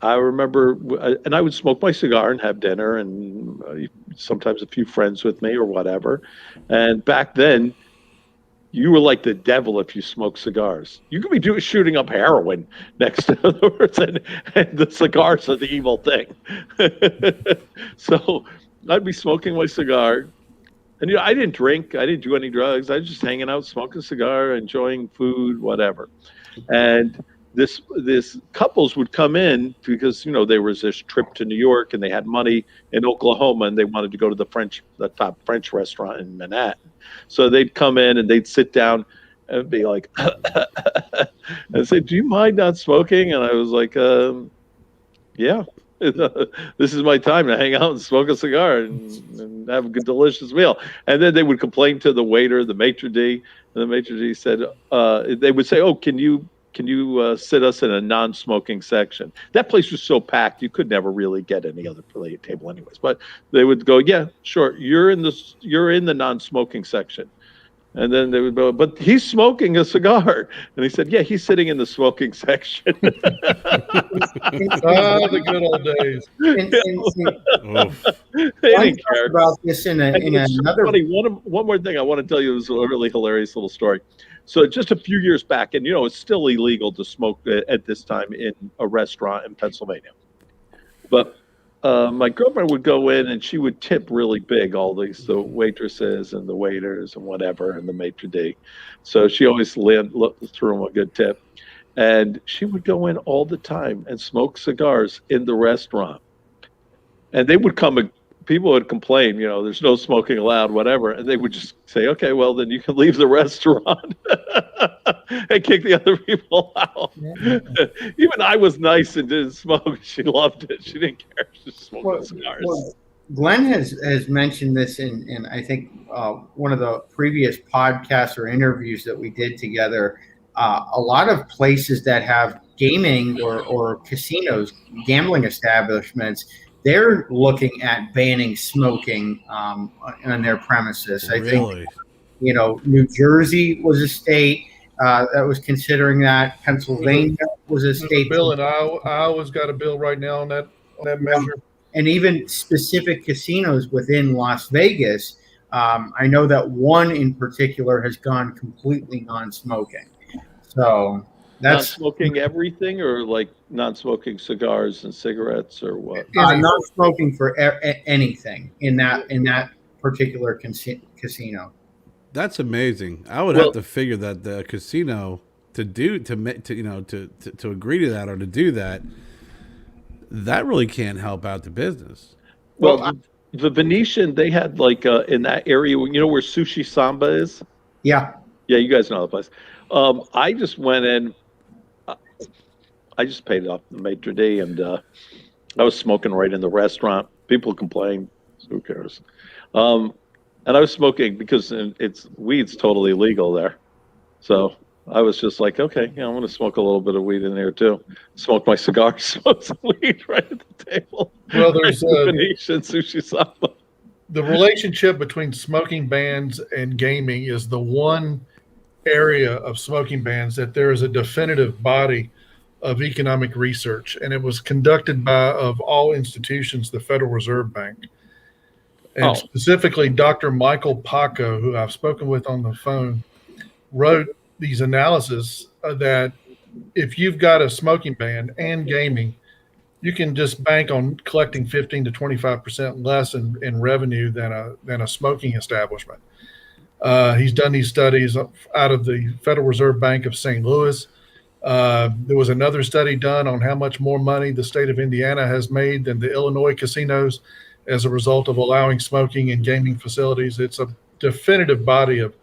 I remember, and I would smoke my cigar and have dinner, and sometimes a few friends with me or whatever. And back then, you were like the devil if you smoked cigars. You could be shooting up heroin next to the words, and the cigars are the evil thing. So I'd be smoking my cigar. And I didn't drink. I didn't do any drugs. I was just hanging out, smoking a cigar, enjoying food, whatever. And this couples would come in because there was this trip to New York and they had money in Oklahoma and they wanted to go to the top French restaurant in Manhattan. So they'd come in and they'd sit down and be like, and say, "Do you mind not smoking?" And I was like, "Yeah." This is my time to hang out and smoke a cigar and have a good, delicious meal. And then they would complain to the waiter, the maitre d', and the maitre d' said, they would say, "Oh, can you sit us in a non-smoking section?" That place was so packed you could never really get any other table anyways. But they would go, "Yeah, sure, you're in the non-smoking section." And then they would go, "But he's smoking a cigar." And he said, "Yeah, he's sitting in the smoking section." The good old days. They didn't care. About this in another. Funny, one more thing I want to tell you is a really hilarious little story. So just a few years back, and it's still illegal to smoke at this time in a restaurant in Pennsylvania. But my girlfriend would go in and she would tip really big, the waitresses and the waiters and whatever, and the maitre d'. So she always threw them a good tip. And she would go in all the time and smoke cigars in the restaurant. And they would come people would complain, there's no smoking allowed, whatever, and they would just say, okay, well then you can leave the restaurant and kick the other people out. Even I was nice and didn't smoke. She loved it. She didn't care. She just smoked cigars. Well, Glynn has mentioned this in I think one of the previous podcasts or interviews that we did together. A lot of places that have gaming or casinos, gambling establishments, they're looking at banning smoking on their premises. I think, New Jersey was a state that was considering that. Pennsylvania was a state. Bill in Iowa's got a bill right now on that measure. And even specific casinos within Las Vegas. I know that one in particular has gone completely non-smoking. So that's non-smoking everything, or like non-smoking cigars and cigarettes, or what? Non-smoking for anything in that particular casino. That's amazing. I would have to figure that the casino to agree to that or to do that, that really can't help out the business. Well, the Venetian, they had like in that area, where Sushi Samba is. Yeah, you guys know the place. I just went in. I just paid off the maitre d', and I was smoking right in the restaurant. People complain. Who cares? And I was smoking because weed's totally legal there. So I was just like, okay, I'm going to smoke a little bit of weed in there too. Smoke my cigar, smoke some weed right at the table. Well, there's Venetian Sushi Samba. The relationship between smoking bans and gaming is the one area of smoking bans that there is a definitive body of economic research, and it was conducted by, of all institutions, the Federal Reserve Bank. And specifically, Dr. Michael Paco, who I've spoken with on the phone, wrote these analyses that if you've got a smoking ban and gaming, you can just bank on collecting 15 to 25% less in revenue than a smoking establishment. He's done these studies out of the Federal Reserve Bank of St. Louis. There was another study done on how much more money the state of Indiana has made than the Illinois casinos as a result of allowing smoking in gaming facilities. It's a definitive body of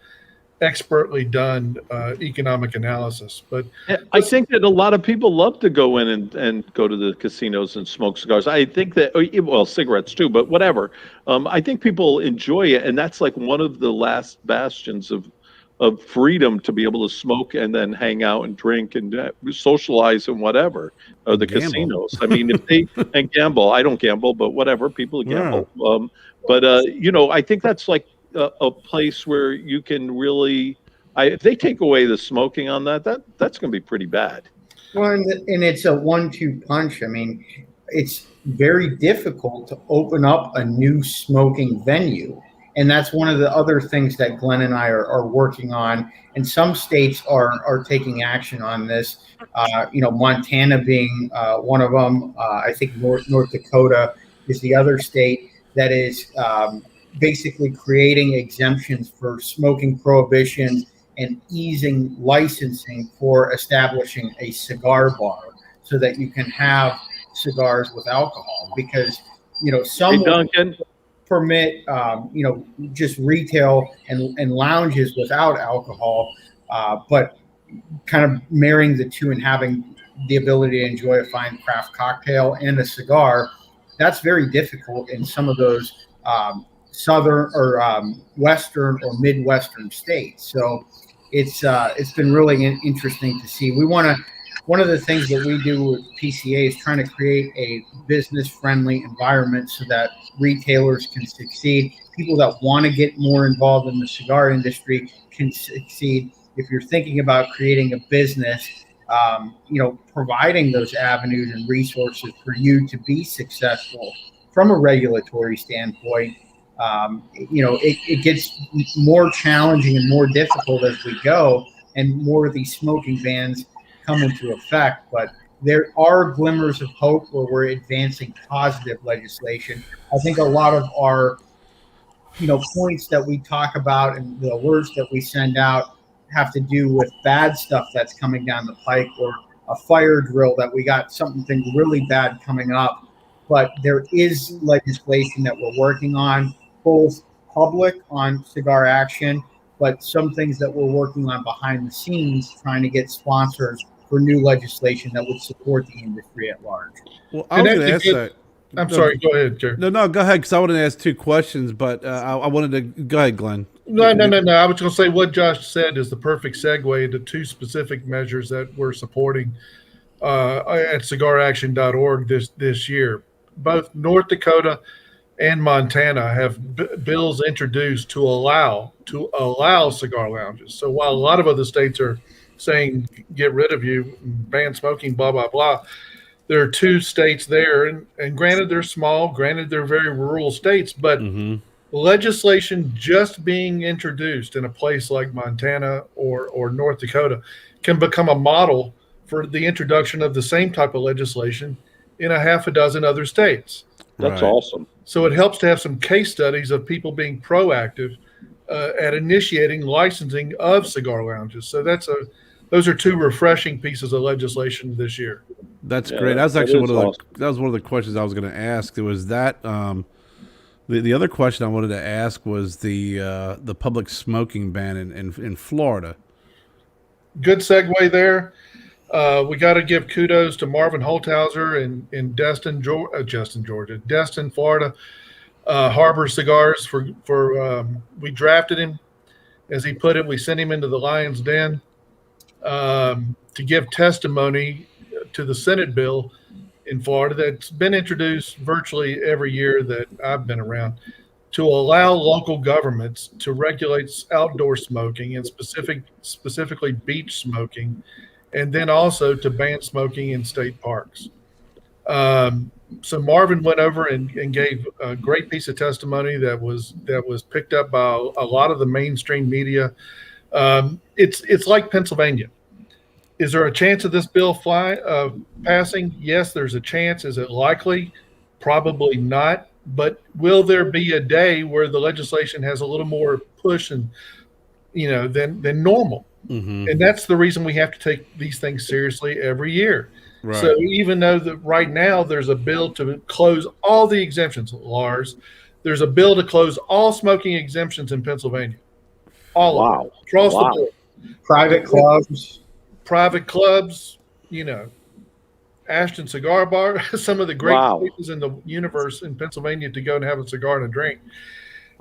expertly done economic analysis. But I think that a lot of people love to go in and go to the casinos and smoke cigars. I think that, well, cigarettes too, but whatever. I think people enjoy it, and that's like one of the last bastions of freedom, to be able to smoke and then hang out and drink and socialize and whatever. The casinos. I mean, if they and gamble. I don't gamble, but whatever. People gamble. Yeah. I think that's like a place where you can really. If they take away the smoking on that's going to be pretty bad. Well, and it's a 1-2 punch. I mean, it's very difficult to open up a new smoking venue. And that's one of the other things that Glynn and I are working on. And some states are taking action on this. Montana being one of them. I think North Dakota is the other state that is basically creating exemptions for smoking prohibitions and easing licensing for establishing a cigar bar so that you can have cigars with alcohol. Because, some... Hey, Duncan. Permit, just retail and lounges without alcohol, but kind of marrying the two and having the ability to enjoy a fine craft cocktail and a cigar, that's very difficult in some of those southern or western or midwestern states. So it's been really interesting to see. One of the things that we do with PCA is trying to create a business-friendly environment so that retailers can succeed. People that want to get more involved in the cigar industry can succeed. If you're thinking about creating a business, providing those avenues and resources for you to be successful from a regulatory standpoint, it gets more challenging and more difficult as we go, and more of these smoking bans come into effect. But there are glimmers of hope where we're advancing positive legislation. I think a lot of our, points that we talk about and the alerts that we send out have to do with bad stuff that's coming down the pike, or a fire drill that we got something really bad coming up. but there is legislation that we're working on, both public on cigar action, but some things that we're working on behind the scenes, trying to get sponsors for new legislation that would support the industry at large. Well, I And was that's going to a ask good. that. I'm No, sorry. Go ahead, Jerry. no, go ahead, because I wanted to ask two questions, but I wanted to go ahead, Glenn. No. I was going to say what Josh said is the perfect segue into two specific measures that we're supporting at cigaraction.org this year. Both North Dakota and Montana have bills introduced to allow cigar lounges. So while a lot of other states are saying get rid of you, ban smoking, blah blah blah, there are two states there, and granted they're small, granted they're very rural states, but legislation just being introduced in a place like Montana or North Dakota can become a model for the introduction of the same type of legislation in a half a dozen other states. That's awesome. So it helps to have some case studies of people being proactive at initiating licensing of cigar lounges. So those are two refreshing pieces of legislation this year. That's great. That was actually that was one of the questions I was going to ask. It was that the other question I wanted to ask was the public smoking ban in Florida. Good segue there. We got to give kudos to Marvin Holthauser in Destin, Florida. Harbor Cigars for we drafted him, as he put it. We sent him into the lion's den to give testimony to the Senate bill in Florida that's been introduced virtually every year that I've been around, to allow local governments to regulate outdoor smoking and specifically beach smoking, and then also to ban smoking in state parks. So Marvin went over and gave a great piece of testimony that was picked up by a lot of the mainstream media. It's like Pennsylvania. Is there a chance of this bill passing? Yes, there's a chance. Is it likely? Probably not. But will there be a day where the legislation has a little more push than normal? Mm-hmm. And that's the reason we have to take these things seriously every year. Right. So even though that right now there's a bill to close all the exemptions, Lars, there's a bill to close all smoking exemptions in Pennsylvania. All of them, across the board. Private clubs, Ashton Cigar Bar, some of the great places in the universe in Pennsylvania to go and have a cigar and a drink.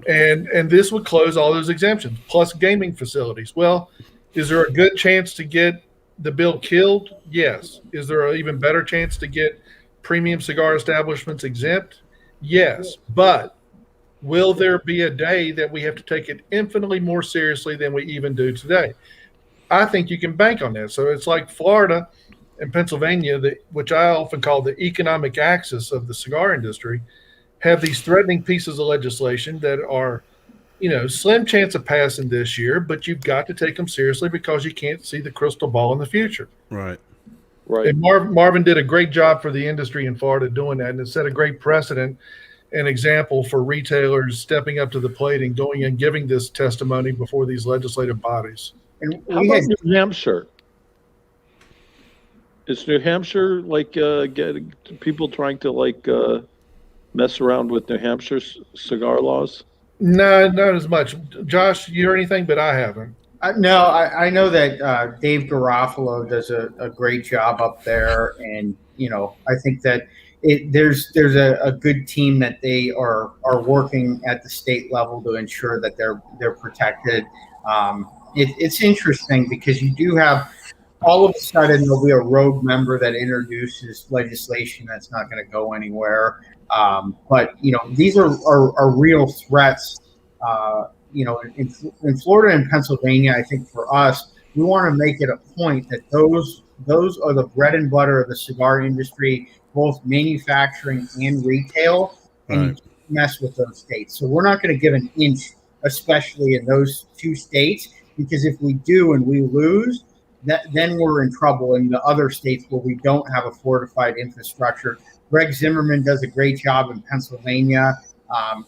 And this would close all those exemptions, plus gaming facilities. Well, is there a good chance to get the bill killed? Yes. Is there an even better chance to get premium cigar establishments exempt? Yes. But will there be a day that we have to take it infinitely more seriously than we even do today? I think you can bank on that. So it's like Florida and Pennsylvania, which I often call the economic axis of the cigar industry, have these threatening pieces of legislation that are, slim chance of passing this year, but you've got to take them seriously because you can't see the crystal ball in the future. Right. And Marvin did a great job for the industry in Florida doing that, and it set a great precedent and example for retailers stepping up to the plate and going and giving this testimony before these legislative bodies. And how about New Hampshire? Is New Hampshire getting people trying to mess around with New Hampshire's cigar laws? No, not as much. Josh, you hear anything? But I haven't. No, I know that Dave Garofalo does a great job up there, and I think that there's a good team that they are working at the state level to ensure that they're protected. It's interesting because you do have all of a sudden there'll be a rogue member that introduces legislation that's not going to go anywhere. But these are real threats. In Florida and Pennsylvania, I think for us, we want to make it a point that those are the bread and butter of the cigar industry, both manufacturing and retail, and you can't mess with those states. So we're not going to give an inch, especially in those two states, because if we do and we lose, then we're in trouble in the other states where we don't have a fortified infrastructure. Greg Zimmerman does a great job in Pennsylvania,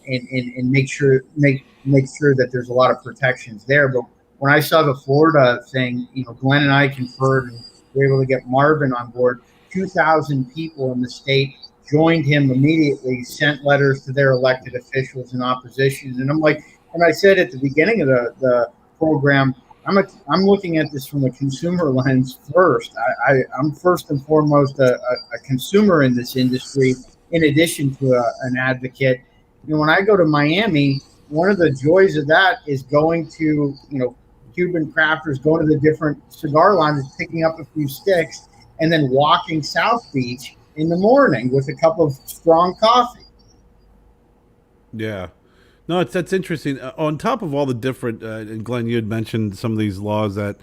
and make sure that there's a lot of protections there. But when I saw the Florida thing, Glynn and I conferred and we were able to get Marvin on board. 2,000 people in the state joined him immediately, sent letters to their elected officials in opposition. And I'm like, and I said at the beginning of the program, I'm looking at this from a consumer lens first. I'm first and foremost a consumer in this industry, in addition to an advocate. When I go to Miami, one of the joys of that is going to, Cuban crafters, going to the different cigar lounges, picking up a few sticks, and then walking South Beach in the morning with a cup of strong coffee. Yeah. No, that's interesting. On top of all the different, and Glenn, you had mentioned some of these laws that,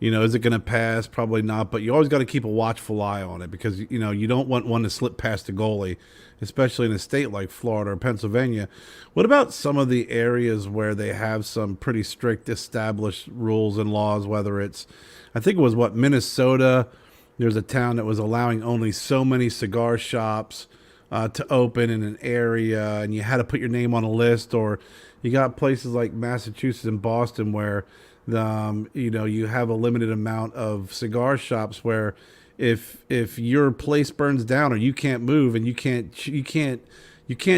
is it going to pass? Probably not, but you always got to keep a watchful eye on it because, you don't want one to slip past the goalie, especially in a state like Florida or Pennsylvania. What about some of the areas where they have some pretty strict established rules and laws, whether it's, I think it was Minnesota, there's a town that was allowing only so many cigar shops to open in an area, and you had to put your name on a list, or you got places like Massachusetts and Boston where you have a limited amount of cigar shops where if your place burns down or you can't move and you can't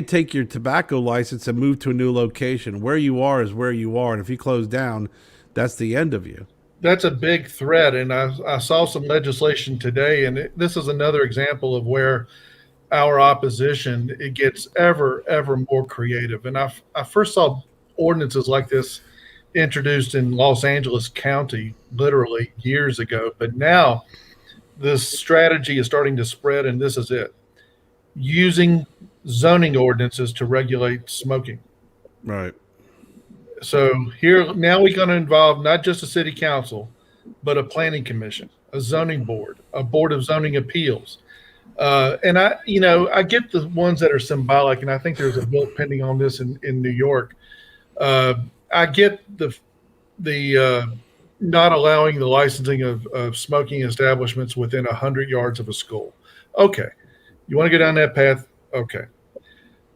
take your tobacco license and move to a new location, where you are is where you are, and if you close down, that's the end of you. That's a big threat, and I saw some legislation today, and this is another example of where our opposition, it gets ever more creative. And I first saw ordinances like this introduced in Los Angeles County literally years ago, but now this strategy is starting to spread, and this is it: using zoning ordinances to regulate smoking. Right. So here now we're going to involve not just a city council, but a planning commission, a zoning board, a board of zoning appeals. And I get the ones that are symbolic, and I think there's a bill pending on this in New York. I get the not allowing the licensing of smoking establishments within 100 yards of a school. Okay. You want to go down that path? Okay.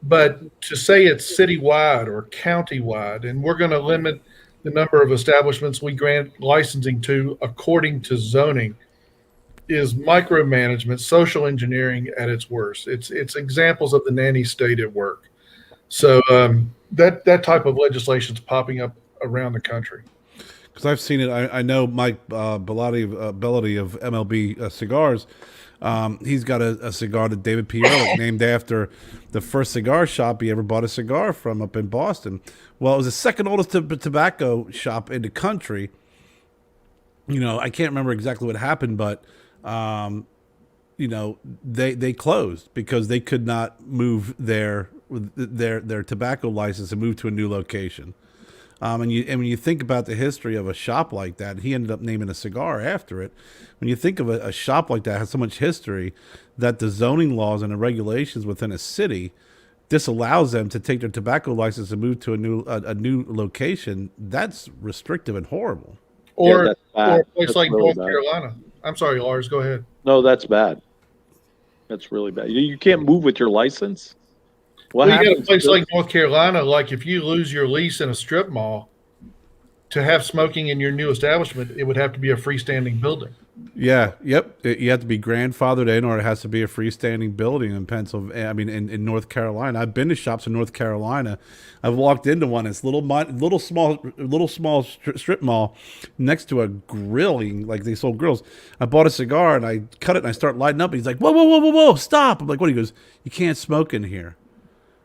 But to say it's citywide or countywide, and we're going to limit the number of establishments we grant licensing to according to zoning, is micromanagement, social engineering at its worst. It's examples of the nanny state at work. So that type of legislation is popping up around the country. Because I've seen it. I know Mike Bellotti of MLB Cigars. He's got a cigar that David P. Ehrlich named after the first cigar shop he ever bought a cigar from up in Boston. Well, it was the second oldest tobacco shop in the country. I can't remember exactly what happened, but they closed because they could not move their tobacco license and move to a new location. And when you think about the history of a shop like that, he ended up naming a cigar after it. When you think of a shop like that has so much history that the zoning laws and the regulations within a city disallows them to take their tobacco license and move to a new location, that's restrictive and horrible. Or that's a place that's like really North bad. Carolina. I'm sorry, Lars, go ahead. No, that's bad. That's really bad. You can't move with your license. What Well, you got a happens place if- like North Carolina, like if you lose your lease in a strip mall, to have smoking in your new establishment, it would have to be a freestanding building. Yeah, yep. You have to be grandfathered in, or it has to be a freestanding building in Pennsylvania. I mean, in North Carolina, I've been to shops in North Carolina. I've walked into one. It's little small strip mall next to a grilling, like they sold grills. I bought a cigar and I cut it and I start lighting up. He's like, whoa, stop! I'm like, what? He goes, you can't smoke in here.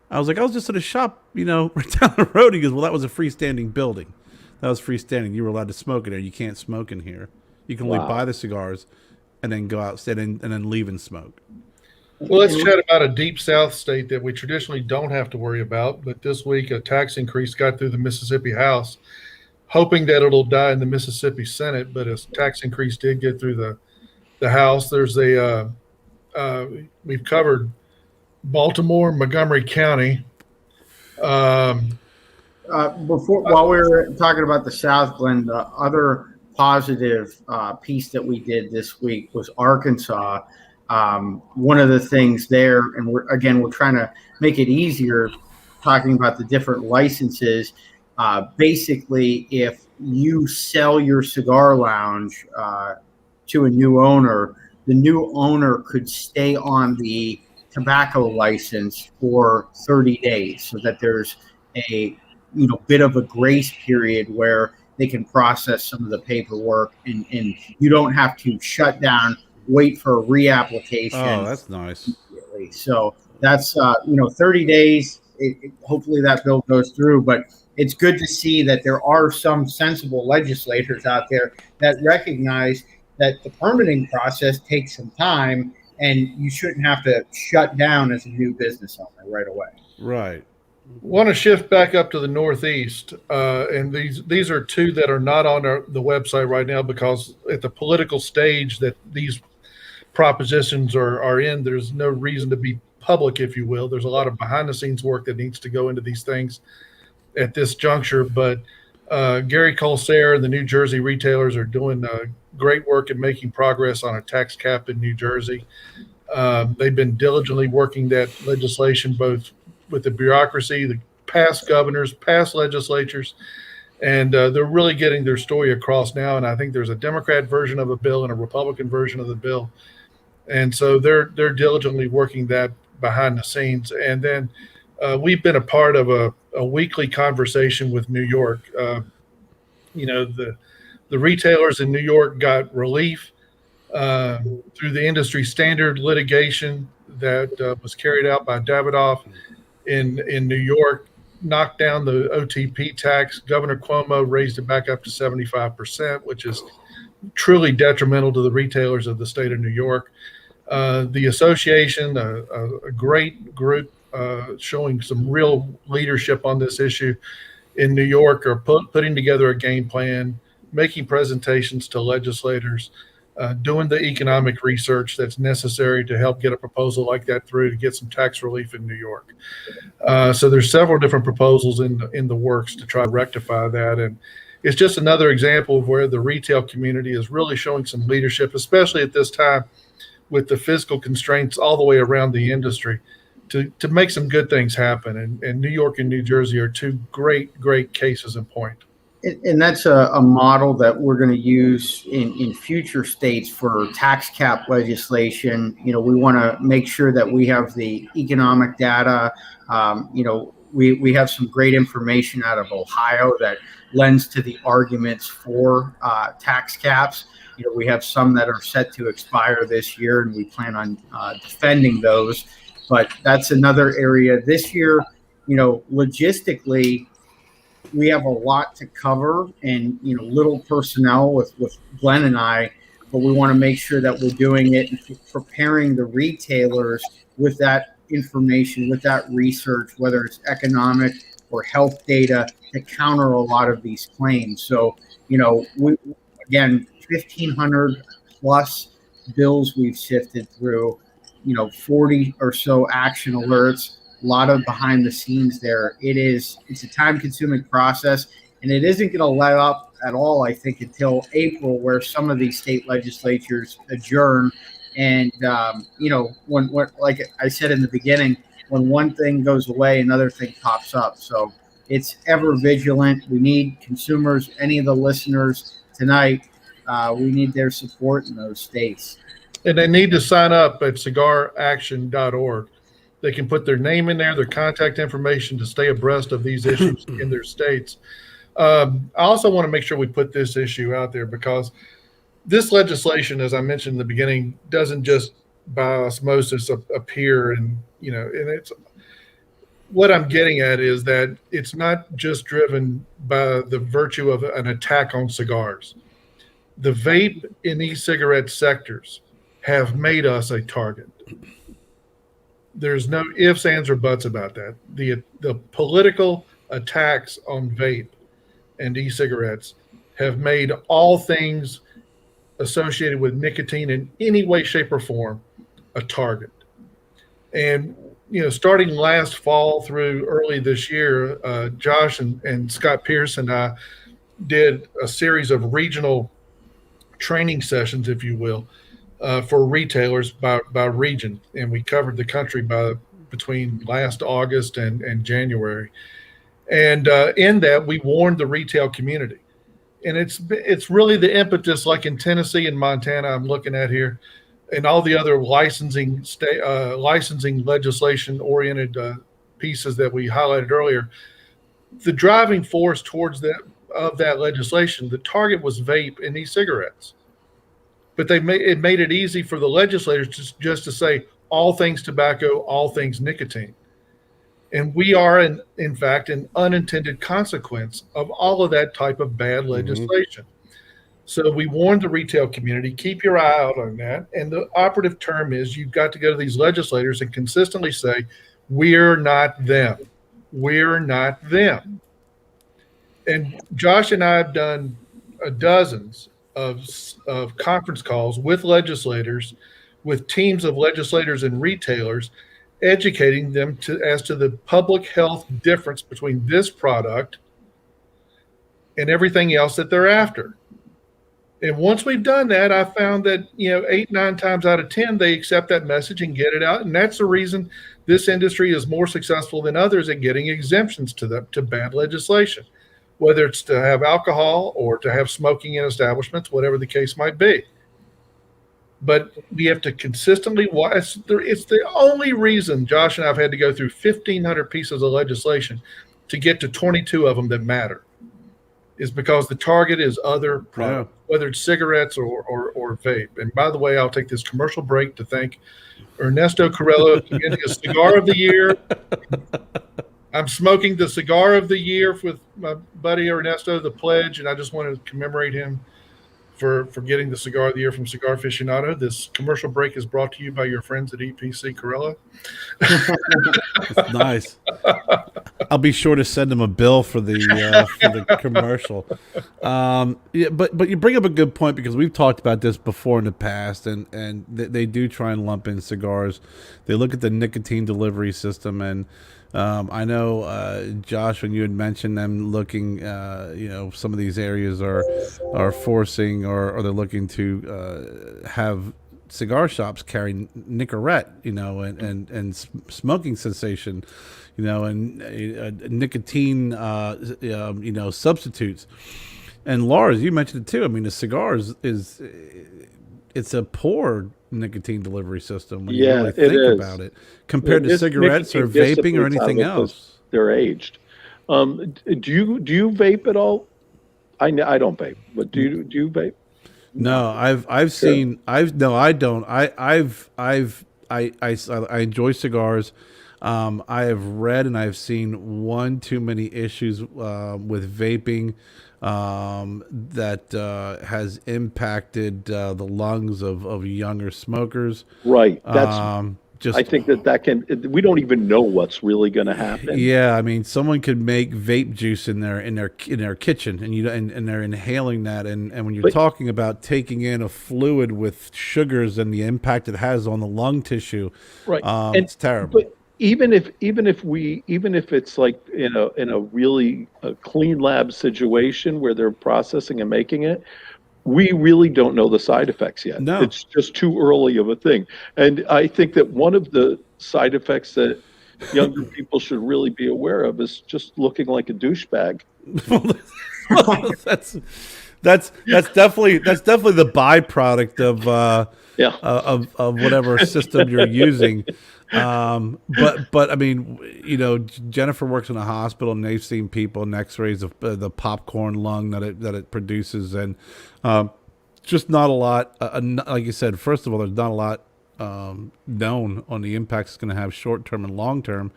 I was like, I was just at a shop, right down the road. He goes, well, that was a freestanding building. That was freestanding. You were allowed to smoke in there. You can't smoke in here. You can only buy the cigars and then go outside and then leave and smoke. Well, let's chat about a deep South state that we traditionally don't have to worry about. But this week, a tax increase got through the Mississippi House, hoping that it'll die in the Mississippi Senate. But a tax increase did get through the House. There's we've covered Baltimore, Montgomery County. While we were talking about the South, Glenn, the other positive piece that we did this week was Arkansas. One of the things there, and we're trying to make it easier, talking about the different licenses. Basically, if you sell your cigar lounge to a new owner, the new owner could stay on the tobacco license for 30 days so that there's a bit of a grace period where they can process some of the paperwork and you don't have to shut down, wait for a Oh, reapplication that's nice. immediately. So that's 30 days. Hopefully that bill goes through, but it's good to see that there are some sensible legislators out there that recognize that the permitting process takes some time and you shouldn't have to shut down as a new business owner right away. Right. Want to shift back up to the Northeast, and these are two that are not on the website right now because at the political stage that these propositions are in, there's no reason to be public, if you will. There's a lot of behind the scenes work that needs to go into these things at this juncture. But Gary Colsair and the New Jersey retailers are doing great work in making progress on a tax cap in New Jersey. They've been diligently working that legislation, both with the bureaucracy, the past governors, past legislatures, and they're really getting their story across now. And I think there's a Democrat version of a bill and a Republican version of the bill. And so they're diligently working that behind the scenes. And then we've been a part of a weekly conversation with New York. The retailers in New York got relief through the industry standard litigation that was carried out by Davidoff in New York, knocked down the OTP tax. Governor Cuomo raised it back up to 75%, which is truly detrimental to the retailers of the state of New York. The association, a great group showing some real leadership on this issue in New York, are putting together a game plan, making presentations to legislators, doing the economic research that's necessary to help get a proposal like that through to get some tax relief in New York. So there's several different proposals in the works to try to rectify that. And it's just another example of where the retail community is really showing some leadership, especially at this time with the fiscal constraints all the way around the industry, to make some good things happen. And New York and New Jersey are two great cases in point. And that's a model that we're going to use in future states for tax cap legislation. We want to make sure that we have the economic data. We have some great information out of Ohio that lends to the arguments for tax caps. We have some that are set to expire this year, and we plan on defending those. But that's another area this year. Logistically, we have a lot to cover and little personnel with Glynn and I, but we want to make sure that we're doing it and preparing the retailers with that information, with that research, whether it's economic or health data, to counter a lot of these claims. So we 1,500 plus bills we've sifted through, 40 or so action alerts. A lot of behind the scenes there. It's a time consuming process, and it isn't going to let up at all, I think, until April, where some of these state legislatures adjourn. And, when like I said in the beginning, when one thing goes away, another thing pops up. So it's ever vigilant. We need consumers, any of the listeners tonight, we need their support in those states. And they need to sign up at cigaraction.org. They can put their name in there, their contact information to stay abreast of these issues in their states. I also want to make sure we put this issue out there because this legislation, as I mentioned in the beginning, doesn't just by osmosis appear. And it's what I'm getting at is that it's not just driven by the virtue of an attack on cigars. The vape and e-cigarette sectors have made us a target. There's no ifs, ands, or buts about that. The political attacks on vape and e-cigarettes have made all things associated with nicotine in any way, shape, or form a target. And, starting last fall through early this year, Josh and Scott Pierce and I did a series of regional training sessions, if you will, for retailers by region, and we covered the country between last August and January. And in that, we warned the retail community, and it's really the impetus, like in Tennessee and Montana, I'm looking at here, and all the other licensing legislation oriented pieces that we highlighted earlier, the driving force towards that legislation, the target was vape and e-cigarettes. But it made it easy for the legislators just to say all things tobacco, all things nicotine. And we are, in fact, an unintended consequence of all of that type of bad legislation. So we warned the retail community, keep your eye out on that. And the operative term is you've got to go to these legislators and consistently say, we're not them. We're not them. And Josh and I have done dozens of conference calls with legislators, with teams of legislators and retailers, educating them as to the public health difference between this product and everything else that they're after. And once we've done that, I found that 8, 9 times out of 10 they accept that message and get it out. And that's the reason this industry is more successful than others at getting exemptions to bad legislation, whether it's to have alcohol or to have smoking in establishments, whatever the case might be. But we have to consistently watch. It's the only reason Josh and I have had to go through 1,500 pieces of legislation to get to 22 of them that matter, is because the target is other products, whether it's cigarettes or vape. And by the way, I'll take this commercial break to thank Ernesto Carrello for getting a cigar of the year. I'm smoking the cigar of the year with my buddy Ernesto, the Pledge, and I just want to commemorate him for getting the cigar of the year from Cigar Aficionado. This commercial break is brought to you by your friends at EPC Carrello. That's nice. I'll be sure to send him a bill for the commercial. Yeah, but you bring up a good point, because we've talked about this before in the past, and they do try and lump in cigars. They look at the nicotine delivery system, and I know, Josh, when you had mentioned them looking, some of these areas are forcing or they're looking to have cigar shops carry Nicorette, and smoking cessation, and nicotine, substitutes. And Lars, you mentioned it too. I mean, the cigars it's a poor nicotine delivery system when you really think about it, compared to cigarettes or vaping or anything else. They're aged. Do you vape at all? I don't vape, but do you vape? No, I've seen. I don't. I enjoy cigars. I have read and I've seen one too many issues with vaping that has impacted the lungs of younger smokers. Right. That's I think that can. We don't even know what's really going to happen. Yeah, I mean, someone could make vape juice in their kitchen, and they're inhaling that, and when you're talking about taking in a fluid with sugars and the impact it has on the lung tissue, right? It's terrible. But even if it's like in a really clean lab situation where they're processing and making it, we really don't know the side effects yet. No. It's just too early of a thing. And I think that one of the side effects that younger people should really be aware of is just looking like a douchebag. that's definitely the byproduct of whatever system you're using. But I mean, Jennifer works in a hospital, and they've seen people in X-rays of the popcorn lung that it produces, and just not a lot. Like you said, first of all, there's not a lot known on the impacts it's going to have short term and long term.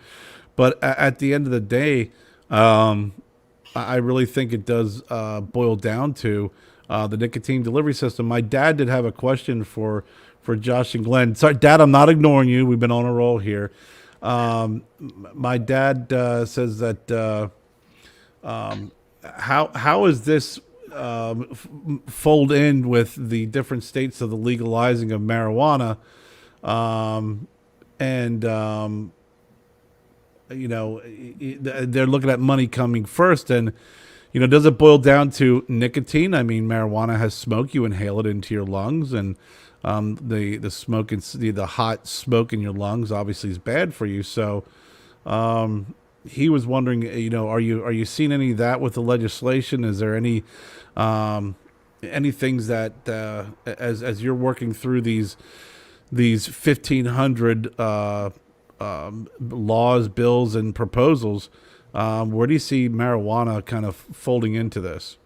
But at the end of the day, I really think it does boil down to the nicotine delivery system. My dad did have a question for Josh and Glynn. Sorry, Dad, I'm not ignoring you. We've been on a roll here. My dad says that how is this fold in with the different states of the legalizing of marijuana, they're looking at money coming first, and does it boil down to nicotine? I mean, marijuana has smoke; you inhale it into your lungs, and the smoke and the hot smoke in your lungs obviously is bad for you. So he was wondering, are you seeing any of that with the legislation? Is there any things that as you're working through these these 1,500 laws, bills, and proposals. Where do you see marijuana kind of folding into this?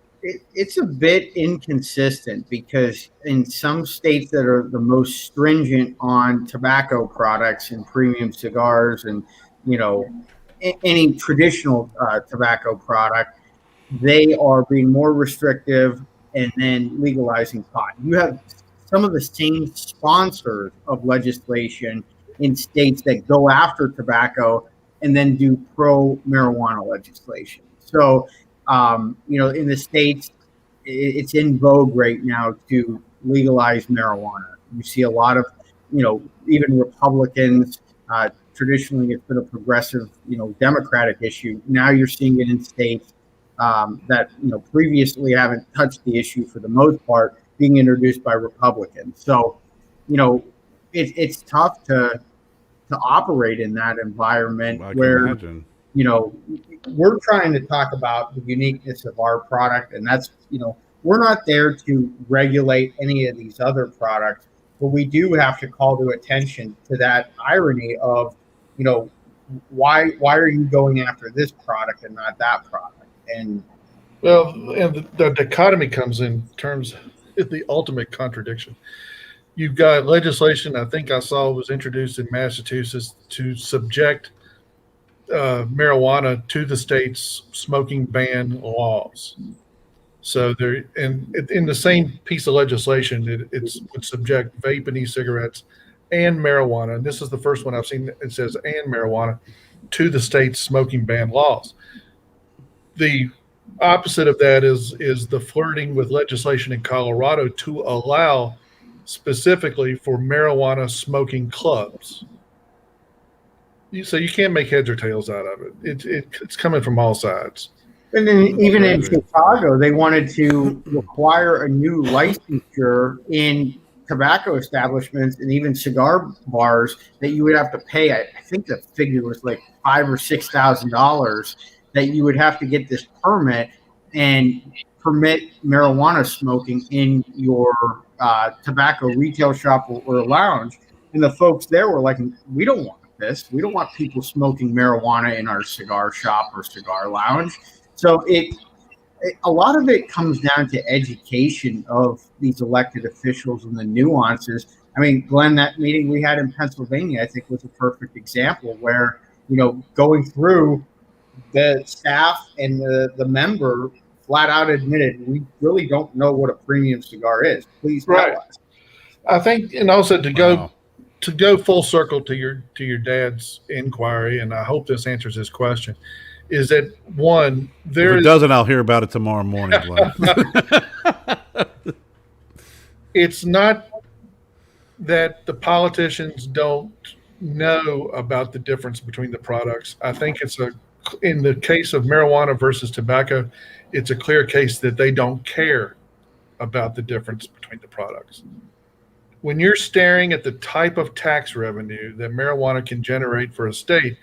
It's a bit inconsistent because in some states that are the most stringent on tobacco products and premium cigars and any traditional tobacco product, they are being more restrictive and then legalizing pot. You have some of the same sponsors of legislation in states that go after tobacco and then do pro marijuana legislation. So, in the states, it's in vogue right now to legalize marijuana. You see a lot of, even Republicans. Traditionally, it's been a progressive, Democratic issue. Now you're seeing it in states that previously haven't touched the issue for the most part, being introduced by Republicans. So, it's tough to operate in that environment I can where imagine. We're trying to talk about the uniqueness of our product, and that's we're not there to regulate any of these other products, but we do have to call to attention to that irony of why are you going after this product and not that product? And Well, and the dichotomy comes in terms of the ultimate contradiction. You've got legislation I think I saw was introduced in Massachusetts to subject marijuana to the state's smoking ban laws. So there, and in the same piece of legislation, it would subject vape and e-cigarettes and marijuana. And this is the first one I've seen that it says and marijuana to the state's smoking ban laws. The opposite of that is the flirting with legislation in Colorado to allow specifically for marijuana smoking clubs. So you can't make heads or tails out of it. It's coming from all sides. And then even in Chicago, they wanted to require a new licensure in tobacco establishments and even cigar bars that you would have to pay. I think the figure was like $5,000 or $6,000 that you would have to get this permit and permit marijuana smoking in your tobacco retail shop or lounge. And the folks there were like, we don't want this. We don't want people smoking marijuana in our cigar shop or cigar lounge. So a lot of it comes down to education of these elected officials and the nuances. I mean, Glynn, that meeting we had in Pennsylvania, I think was a perfect example where, going through the staff and the member flat out admitted, we really don't know what a premium cigar is. Please tell us. I think, and also to go full circle to your dad's inquiry, and I hope this answers his question, is that one, if it doesn't, I'll hear about it tomorrow morning, Glenn. It's not that the politicians don't know about the difference between the products. I think in the case of marijuana versus tobacco, it's a clear case that they don't care about the difference between the products. When you're staring at the type of tax revenue that marijuana can generate for a state,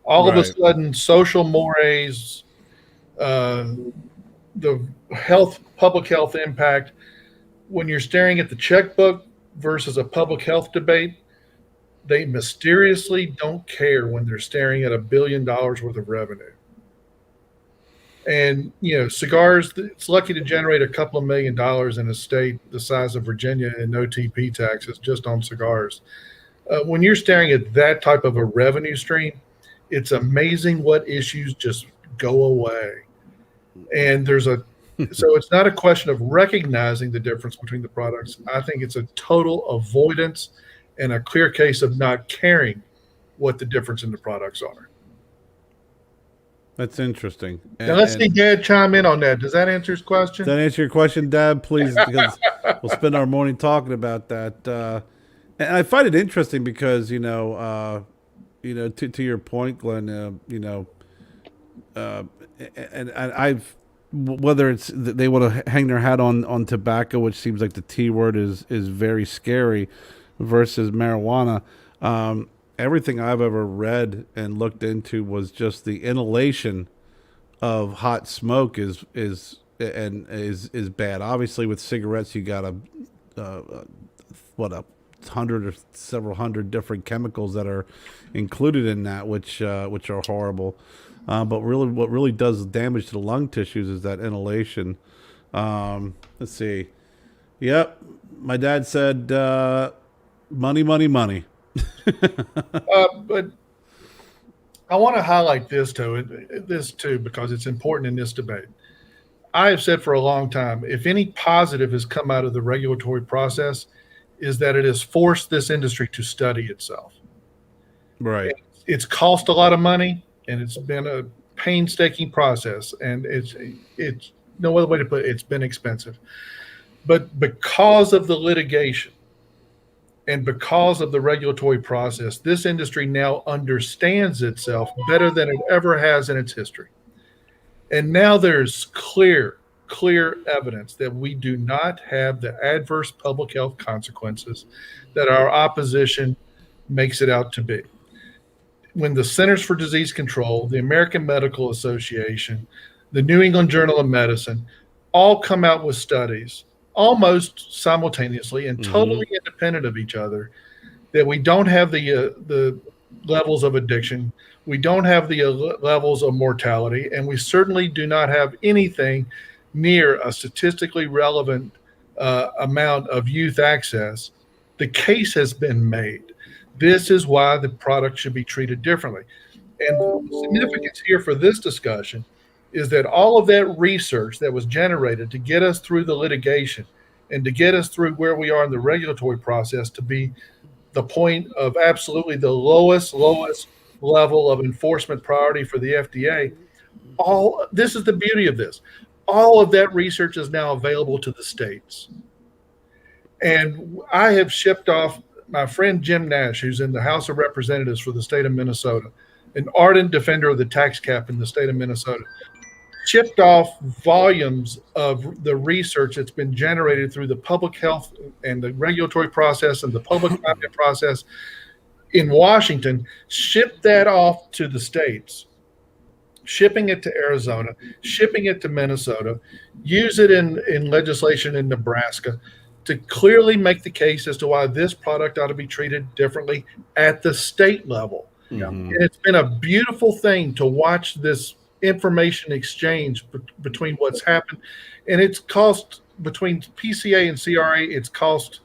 all of a sudden social mores, the public health impact, when you're staring at the checkbook versus a public health debate, they mysteriously don't care when they're staring at $1 billion worth of revenue. And, cigars, it's lucky to generate a couple of $1 million in a state the size of Virginia in no TP taxes just on cigars. When you're staring at that type of a revenue stream, it's amazing what issues just go away. And so it's not a question of recognizing the difference between the products. I think it's a total avoidance and a clear case of not caring what the difference in the products are. That's interesting. Now let's see Dad chime in on that. Does that answer his question? Does that answer your question, Dad? Please, because we'll spend our morning talking about that. And I find it interesting because, to your point, Glenn, and I've, whether it's they want to hang their hat on tobacco, which seems like the T word is very scary, versus marijuana. Everything I've ever read and looked into was just the inhalation of hot smoke is bad. Obviously, with cigarettes, you got a hundred or several hundred different chemicals that are included in that, which are horrible. But really, what really does damage to the lung tissues is that inhalation. Let's see. Yep, my dad said, "Money, money, money." But I want to highlight this too, because it's important in this debate. I have said for a long time, if any positive has come out of the regulatory process, is that it has forced this industry to study itself. Right. It's cost a lot of money, and it's been a painstaking process, and it's no other way to put it. It's been expensive, but because of the litigation and because of the regulatory process, this industry now understands itself better than it ever has in its history. And now there's clear evidence that we do not have the adverse public health consequences that our opposition makes it out to be. When the Centers for Disease Control, the American Medical Association, the New England Journal of Medicine, all come out with studies almost simultaneously and totally independent of each other, that we don't have the levels of addiction, we don't have the levels of mortality, and we certainly do not have anything near a statistically relevant amount of youth access. The case has been made. This is why the product should be treated differently. And the significance here for this discussion is that all of that research that was generated to get us through the litigation and to get us through where we are in the regulatory process to be the point of absolutely the lowest level of enforcement priority for the FDA. This is the beauty of this. All of that research is now available to the states. And I have shipped off my friend Jim Nash, who's in the House of Representatives for the state of Minnesota, an ardent defender of the tax cap in the state of Minnesota, shipped off volumes of the research that's been generated through the public health and the regulatory process and the public comment process in Washington, shipped that off to the states, shipping it to Arizona, shipping it to Minnesota, use it in legislation in Nebraska to clearly make the case as to why this product ought to be treated differently at the state level. And it's been a beautiful thing to watch this information exchange between what's happened. And it's cost, between PCA and CRA, it's cost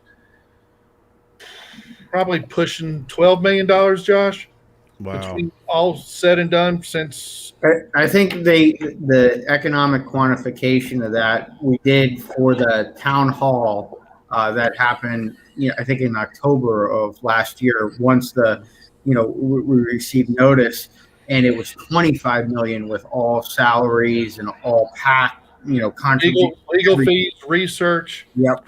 probably pushing $12 million, Josh. Wow. Between all said and done since. I think the economic quantification of that we did for the town hall that happened, I think in October of last year, once we received notice, and it was 25 million with all salaries and all PAC, legal fees, research. Yep.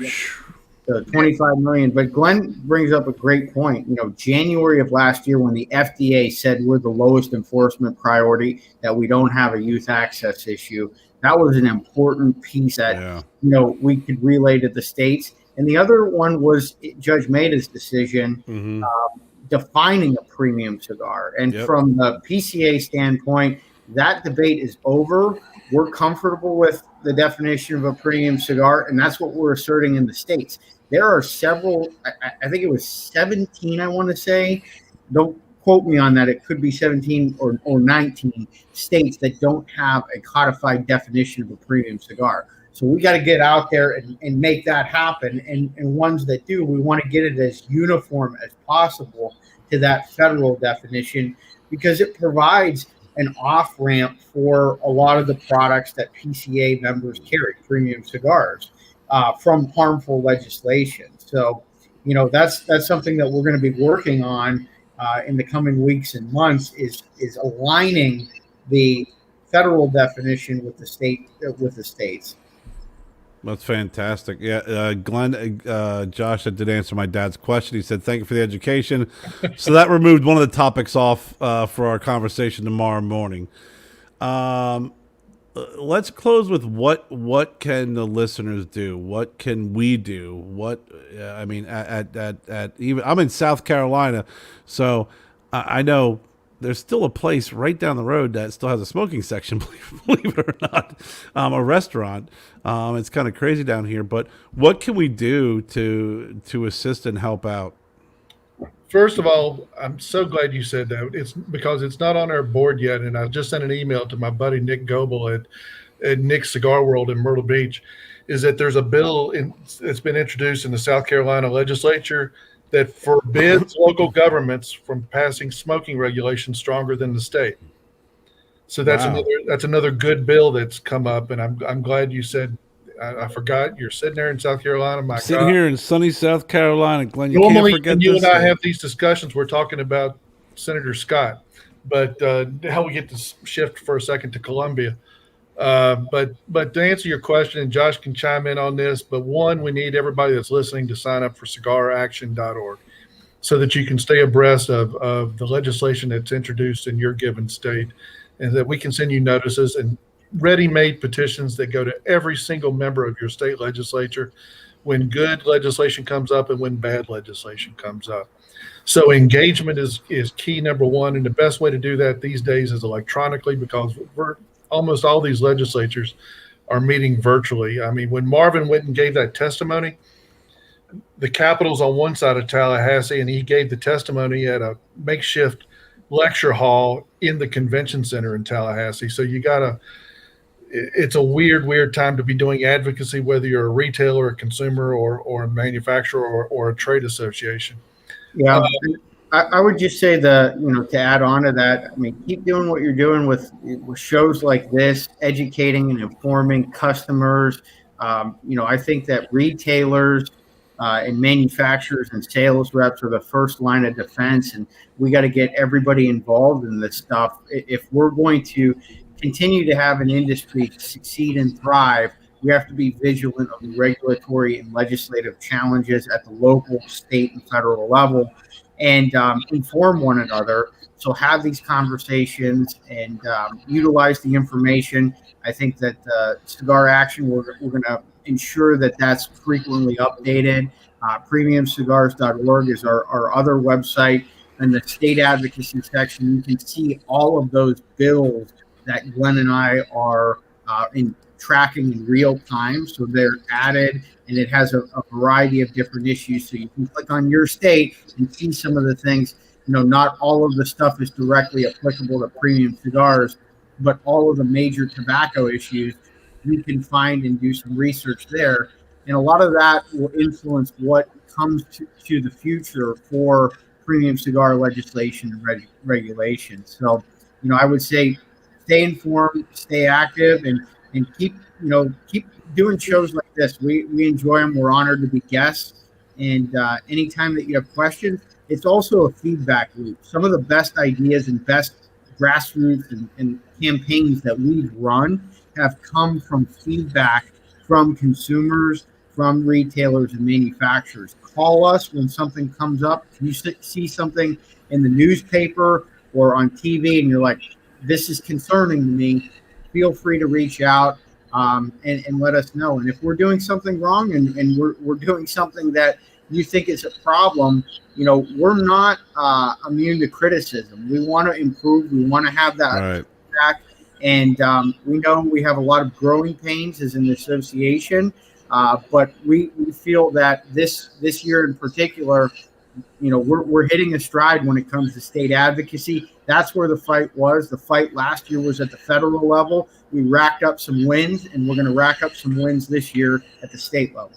So 25 million. But Glenn brings up a great point. January of last year, when the FDA said we're the lowest enforcement priority, that we don't have a youth access issue, that was an important piece that we could relay to the states. And the other one was Judge Maida's decision defining a premium cigar. And from the PCA standpoint, that debate is over. We're comfortable with the definition of a premium cigar, and that's what we're asserting in the states. There are several, I think it was 17, I want to say. Don't quote me on that. It could be 17 or 19 states that don't have a codified definition of a premium cigar. So we got to get out there and make that happen. And ones that do, we want to get it as uniform as possible to that federal definition, because it provides an off-ramp for a lot of the products that PCA members carry, premium cigars, from harmful legislation. So, that's something that we're going to be working on in the coming weeks and months, is aligning the federal definition with the states. That's fantastic. Yeah, Glenn, Josh did answer my dad's question. He said, "Thank you for the education." So that removed one of the topics off for our conversation tomorrow morning. Let's close with what can the listeners do? What can we do? At even I'm in South Carolina, so I know there's still a place right down the road that still has a smoking section, believe it or not, a restaurant. It's kind of crazy down here, but what can we do to assist and help out? First of all, I'm so glad you said that. It's because it's not on our board yet, and I just sent an email to my buddy Nick Goebel at Nick's Cigar World in Myrtle Beach. Is that there's a bill that's been introduced in the South Carolina legislature that forbids local governments from passing smoking regulations stronger than the state. So Wow. that's another good bill that's come up, and I'm glad you said. I forgot you're sitting there in South Carolina. My Sitting God. here in sunny South Carolina, Glenn, you can't Normally, when forget you and this I state. have these discussions, we're talking about Senator Scott, but how we get to shift for a second to Columbia. But to answer your question, and Josh can chime in on this, but one, we need everybody that's listening to sign up for cigaraction.org so that you can stay abreast of the legislation that's introduced in your given state, and that we can send you notices and ready-made petitions that go to every single member of your state legislature when good legislation comes up and when bad legislation comes up. So engagement is key, number one, and the best way to do that these days is electronically, because we're almost all these legislatures are meeting virtually. I mean, when Marvin went and gave that testimony, the Capitol's on one side of Tallahassee, and he gave the testimony at a makeshift lecture hall in the convention center in Tallahassee. So it's a weird time to be doing advocacy, whether you're a retailer, a consumer, or a manufacturer, or a trade association. Yeah, I would just say to add on to that, I mean, keep doing what you're doing with shows like this, educating and informing customers. I think that retailers and manufacturers and sales reps are the first line of defense, and we got to get everybody involved in this stuff. If we're going to continue to have an industry succeed and thrive, we have to be vigilant of the regulatory and legislative challenges at the local, state, and federal level, and inform one another. So have these conversations and utilize the information. I think that Cigar Action, we're going to ensure that that's frequently updated. Premiumcigars.org is our other website. In the state advocacy section, you can see all of those bills that Glenn and I are in tracking in real time. So they're added, and it has a variety of different issues. So you can click on your state and see some of the things. Not all of the stuff is directly applicable to premium cigars, but all of the major tobacco issues you can find and do some research there. And a lot of that will influence what comes to the future for premium cigar legislation and regulation. So, I would say stay informed, stay active, and keep doing shows like this. We enjoy them. We're honored to be guests. And anytime that you have questions, it's also a feedback loop. Some of the best ideas and best grassroots and campaigns that we've run have come from feedback from consumers, from retailers and manufacturers. Call us when something comes up. If you see something in the newspaper or on TV and you're like, this is concerning to me, feel free to reach out and let us know. And if we're doing something wrong and we're doing something that you think is a problem, we're not immune to criticism. We want to improve. We want to have that feedback. And we know we have a lot of growing pains as an association, but we feel that this year in particular, we're hitting a stride when it comes to state advocacy. That's where the fight was. The fight last year was at the federal level. We racked up some wins, and we're going to rack up some wins this year at the state level.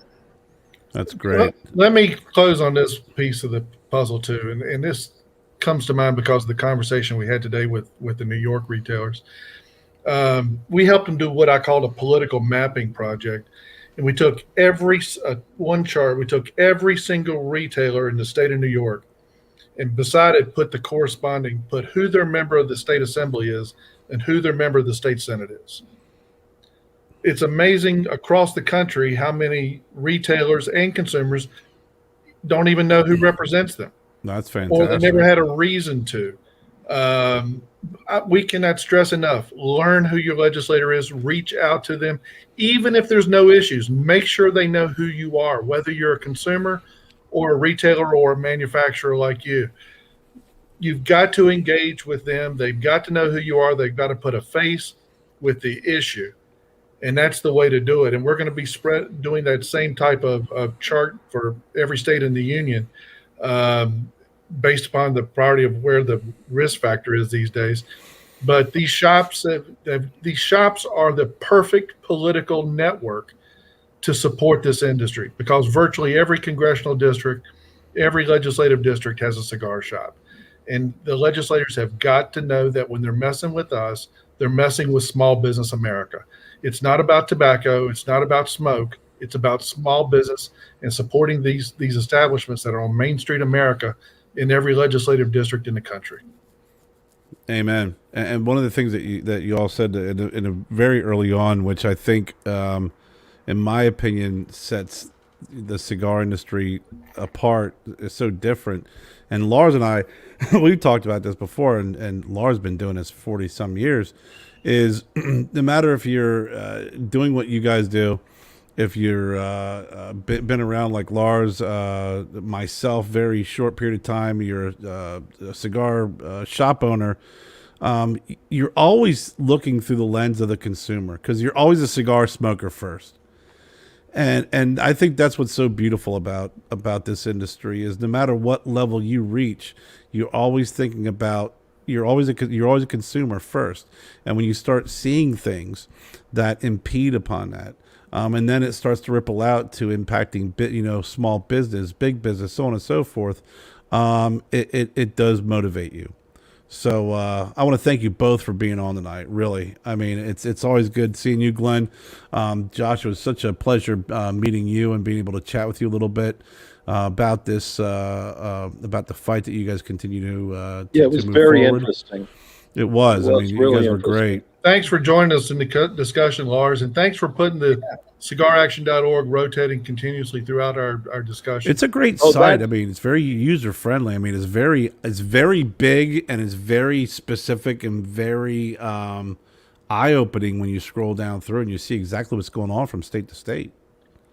That's great. Let me close on this piece of the puzzle too, and this comes to mind because of the conversation we had today with the New York retailers. We helped them do what I called a political mapping project. And we took one chart, we took every single retailer in the state of New York, and beside it put who their member of the state assembly is and who their member of the state senate is. It's amazing across the country how many retailers and consumers don't even know who represents them. That's fantastic. Or they never had a reason to. We cannot stress enough. Learn who your legislator is. Reach out to them. Even if there's no issues, make sure they know who you are, whether you're a consumer or a retailer or a manufacturer like you. You've got to engage with them. They've got to know who you are. They've got to put a face with the issue. And that's the way to do it. And we're going to be doing that same type of chart for every state in the union. based upon the priority of where the risk factor is these days. But these shops are the perfect political network to support this industry because virtually every congressional district, every legislative district has a cigar shop. And the legislators have got to know that when they're messing with us, they're messing with small business America. It's not about tobacco, it's not about smoke, it's about small business and supporting these establishments that are on Main Street America in every legislative district in the country. Amen. And one of the things that you all said in a very early on, which I think, in my opinion, sets the cigar industry apart, is so different. And Lars and I, we've talked about this before, and Lars been doing this 40 some years. Is no matter if you're doing what you guys do, if you're been around like Lars, myself, very short period of time, you're a cigar shop owner. You're always looking through the lens of the consumer because you're always a cigar smoker first. And I think that's what's so beautiful about this industry is no matter what level you reach, you're always thinking about you're always a consumer first. And when you start seeing things that impede upon that, and then it starts to ripple out to impacting small business, big business, so on and so forth, it does motivate you. So I want to thank you both for being on tonight. Really, I mean, it's always good seeing you, Glynn. Josh, it was such a pleasure meeting you and being able to chat with you a little bit about this, about the fight that you guys continue to it was move very forward. interesting. It was. I mean, you really guys were great. Thanks for joining us in the discussion, Lars, and thanks for putting the cigaraction.org rotating continuously throughout our discussion. It's a great site. I mean, it's very user friendly. I mean, it's very big and it's very specific and very eye opening when you scroll down through and you see exactly what's going on from state to state.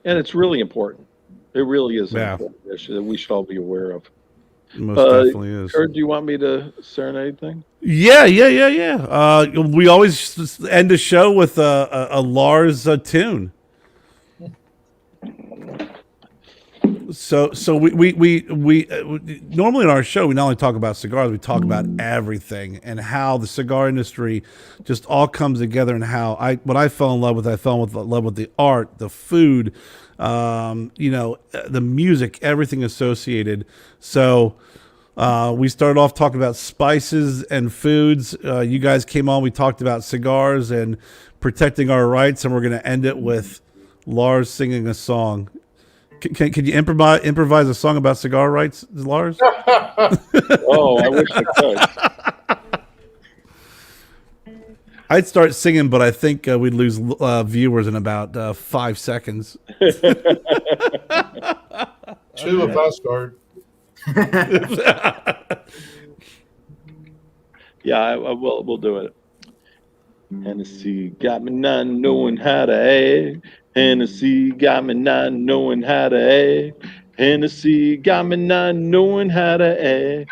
And it's really important. It really is an important issue that we should all be aware of. Most definitely is. Kurt, do you want me to serenade anything? Yeah. We always end the show with a Lars tune. So we normally in our show we not only talk about cigars, we talk about everything and how the cigar industry just all comes together and how what I fell in love with the art, the food, the music, everything associated. So we started off talking about spices and foods. You guys came on, we talked about cigars and protecting our rights, and we're going to end it with Lars singing a song. Can you improvise a song about cigar rights, Lars? Oh, I wish I could. I'd start singing, but I think we'd lose viewers in about 5 seconds. 2 if I start. Yeah, we'll do it. Hennessy got me not knowing how to act. Hennessy got me not knowing how to act. Hennessy got me not knowing how to act.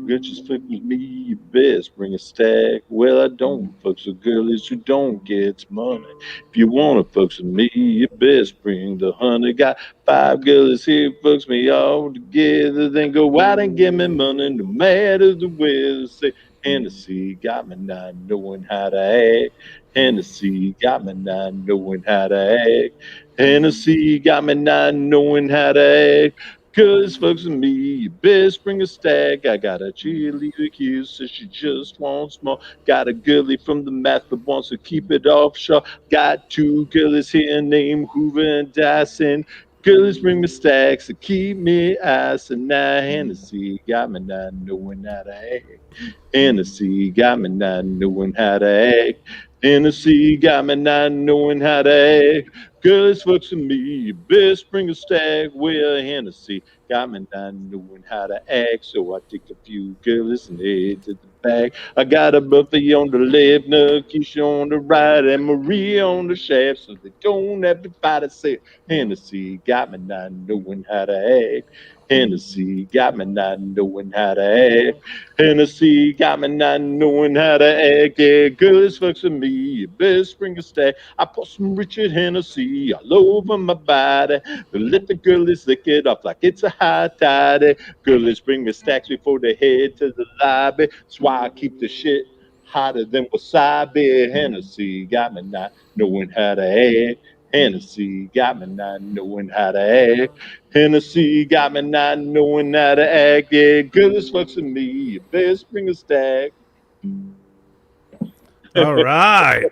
Get just fuck with me, you best bring a stack. Well, I don't fucks with girlies who don't get money. If you wanna fucks with me, you best bring the honey. Got 5 girls here, fucks me all together. Then go out and get me money, no matter the weather. Say, Hennessy got me not knowing how to act. Hennessy got me not knowing how to act. Hennessy got me not knowing how to act. Cause folks with me, you best bring a stack. I got a cheerleader here, says she just wants more. Got a girlie from the math but wants to keep it offshore. Got 2 girlies here named Hoover and Dyson. Girlies bring me stacks to keep me icing. Now Hennessy got me not knowing how to act. Hennessy got me not knowing how to act. Hennessy got me not knowing how to act. Girls fucks with me, you best bring a stack. Well, Hennessy got me not knowing how to act. So I take a few girls and head to the back. I got a Buffy on the left, Keisha on the right, and Maria on the shaft. So they don't have to fight to say, Hennessy got me not knowing how to act. Hennessy got me not knowing how to act. Hennessy got me not knowing how to act. Yeah, girls fucks with me, you best bring a stack. I pour some Richard Hennessy Hennessy all over my body. Let the girlies lick it off like it's a high tide. Girlies bring me stacks before they head to the lobby. That's why I keep the shit hotter than wasabi. Hennessy got me not knowing how to act. Hennessy got me not knowing how to act. Hennessy got me not knowing how to act. Yeah, girlies fucks with me. You best bring a stack. All right.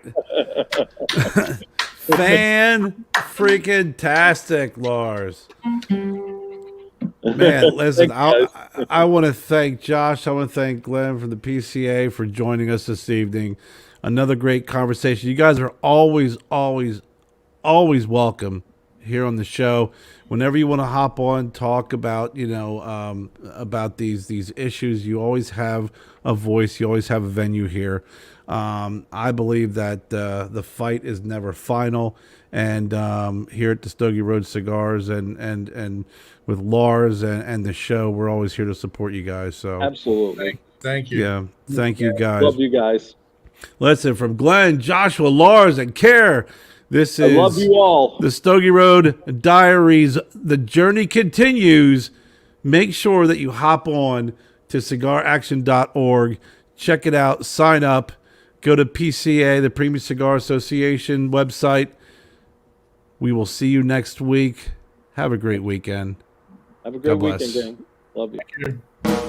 Fan freaking tastic, Lars. Man, listen, I want to thank Josh. I want to thank Glynn from the PCA for joining us this evening. Another great conversation. You guys are always, always, always welcome here on the show. Whenever you want to hop on, talk about, about these issues, you always have a voice. You always have a venue here. I believe that the fight is never final. And here at the Stogie Road Cigars and with Lars and the show, we're always here to support you guys. So Absolutely. Thank you. yeah, thank you guys. Love you guys. Listen, from Glynn, Joshua, Lars, and Care, this I is love you all. the Stogie Road Diaries. The journey continues. Make sure that you hop on to cigaraction.org. Check it out. Sign up. Go to PCA, the Premium Cigar Association website. We will see you next week. Have a great weekend. Have a great God bless. weekend, Dan. Love you. Thank you.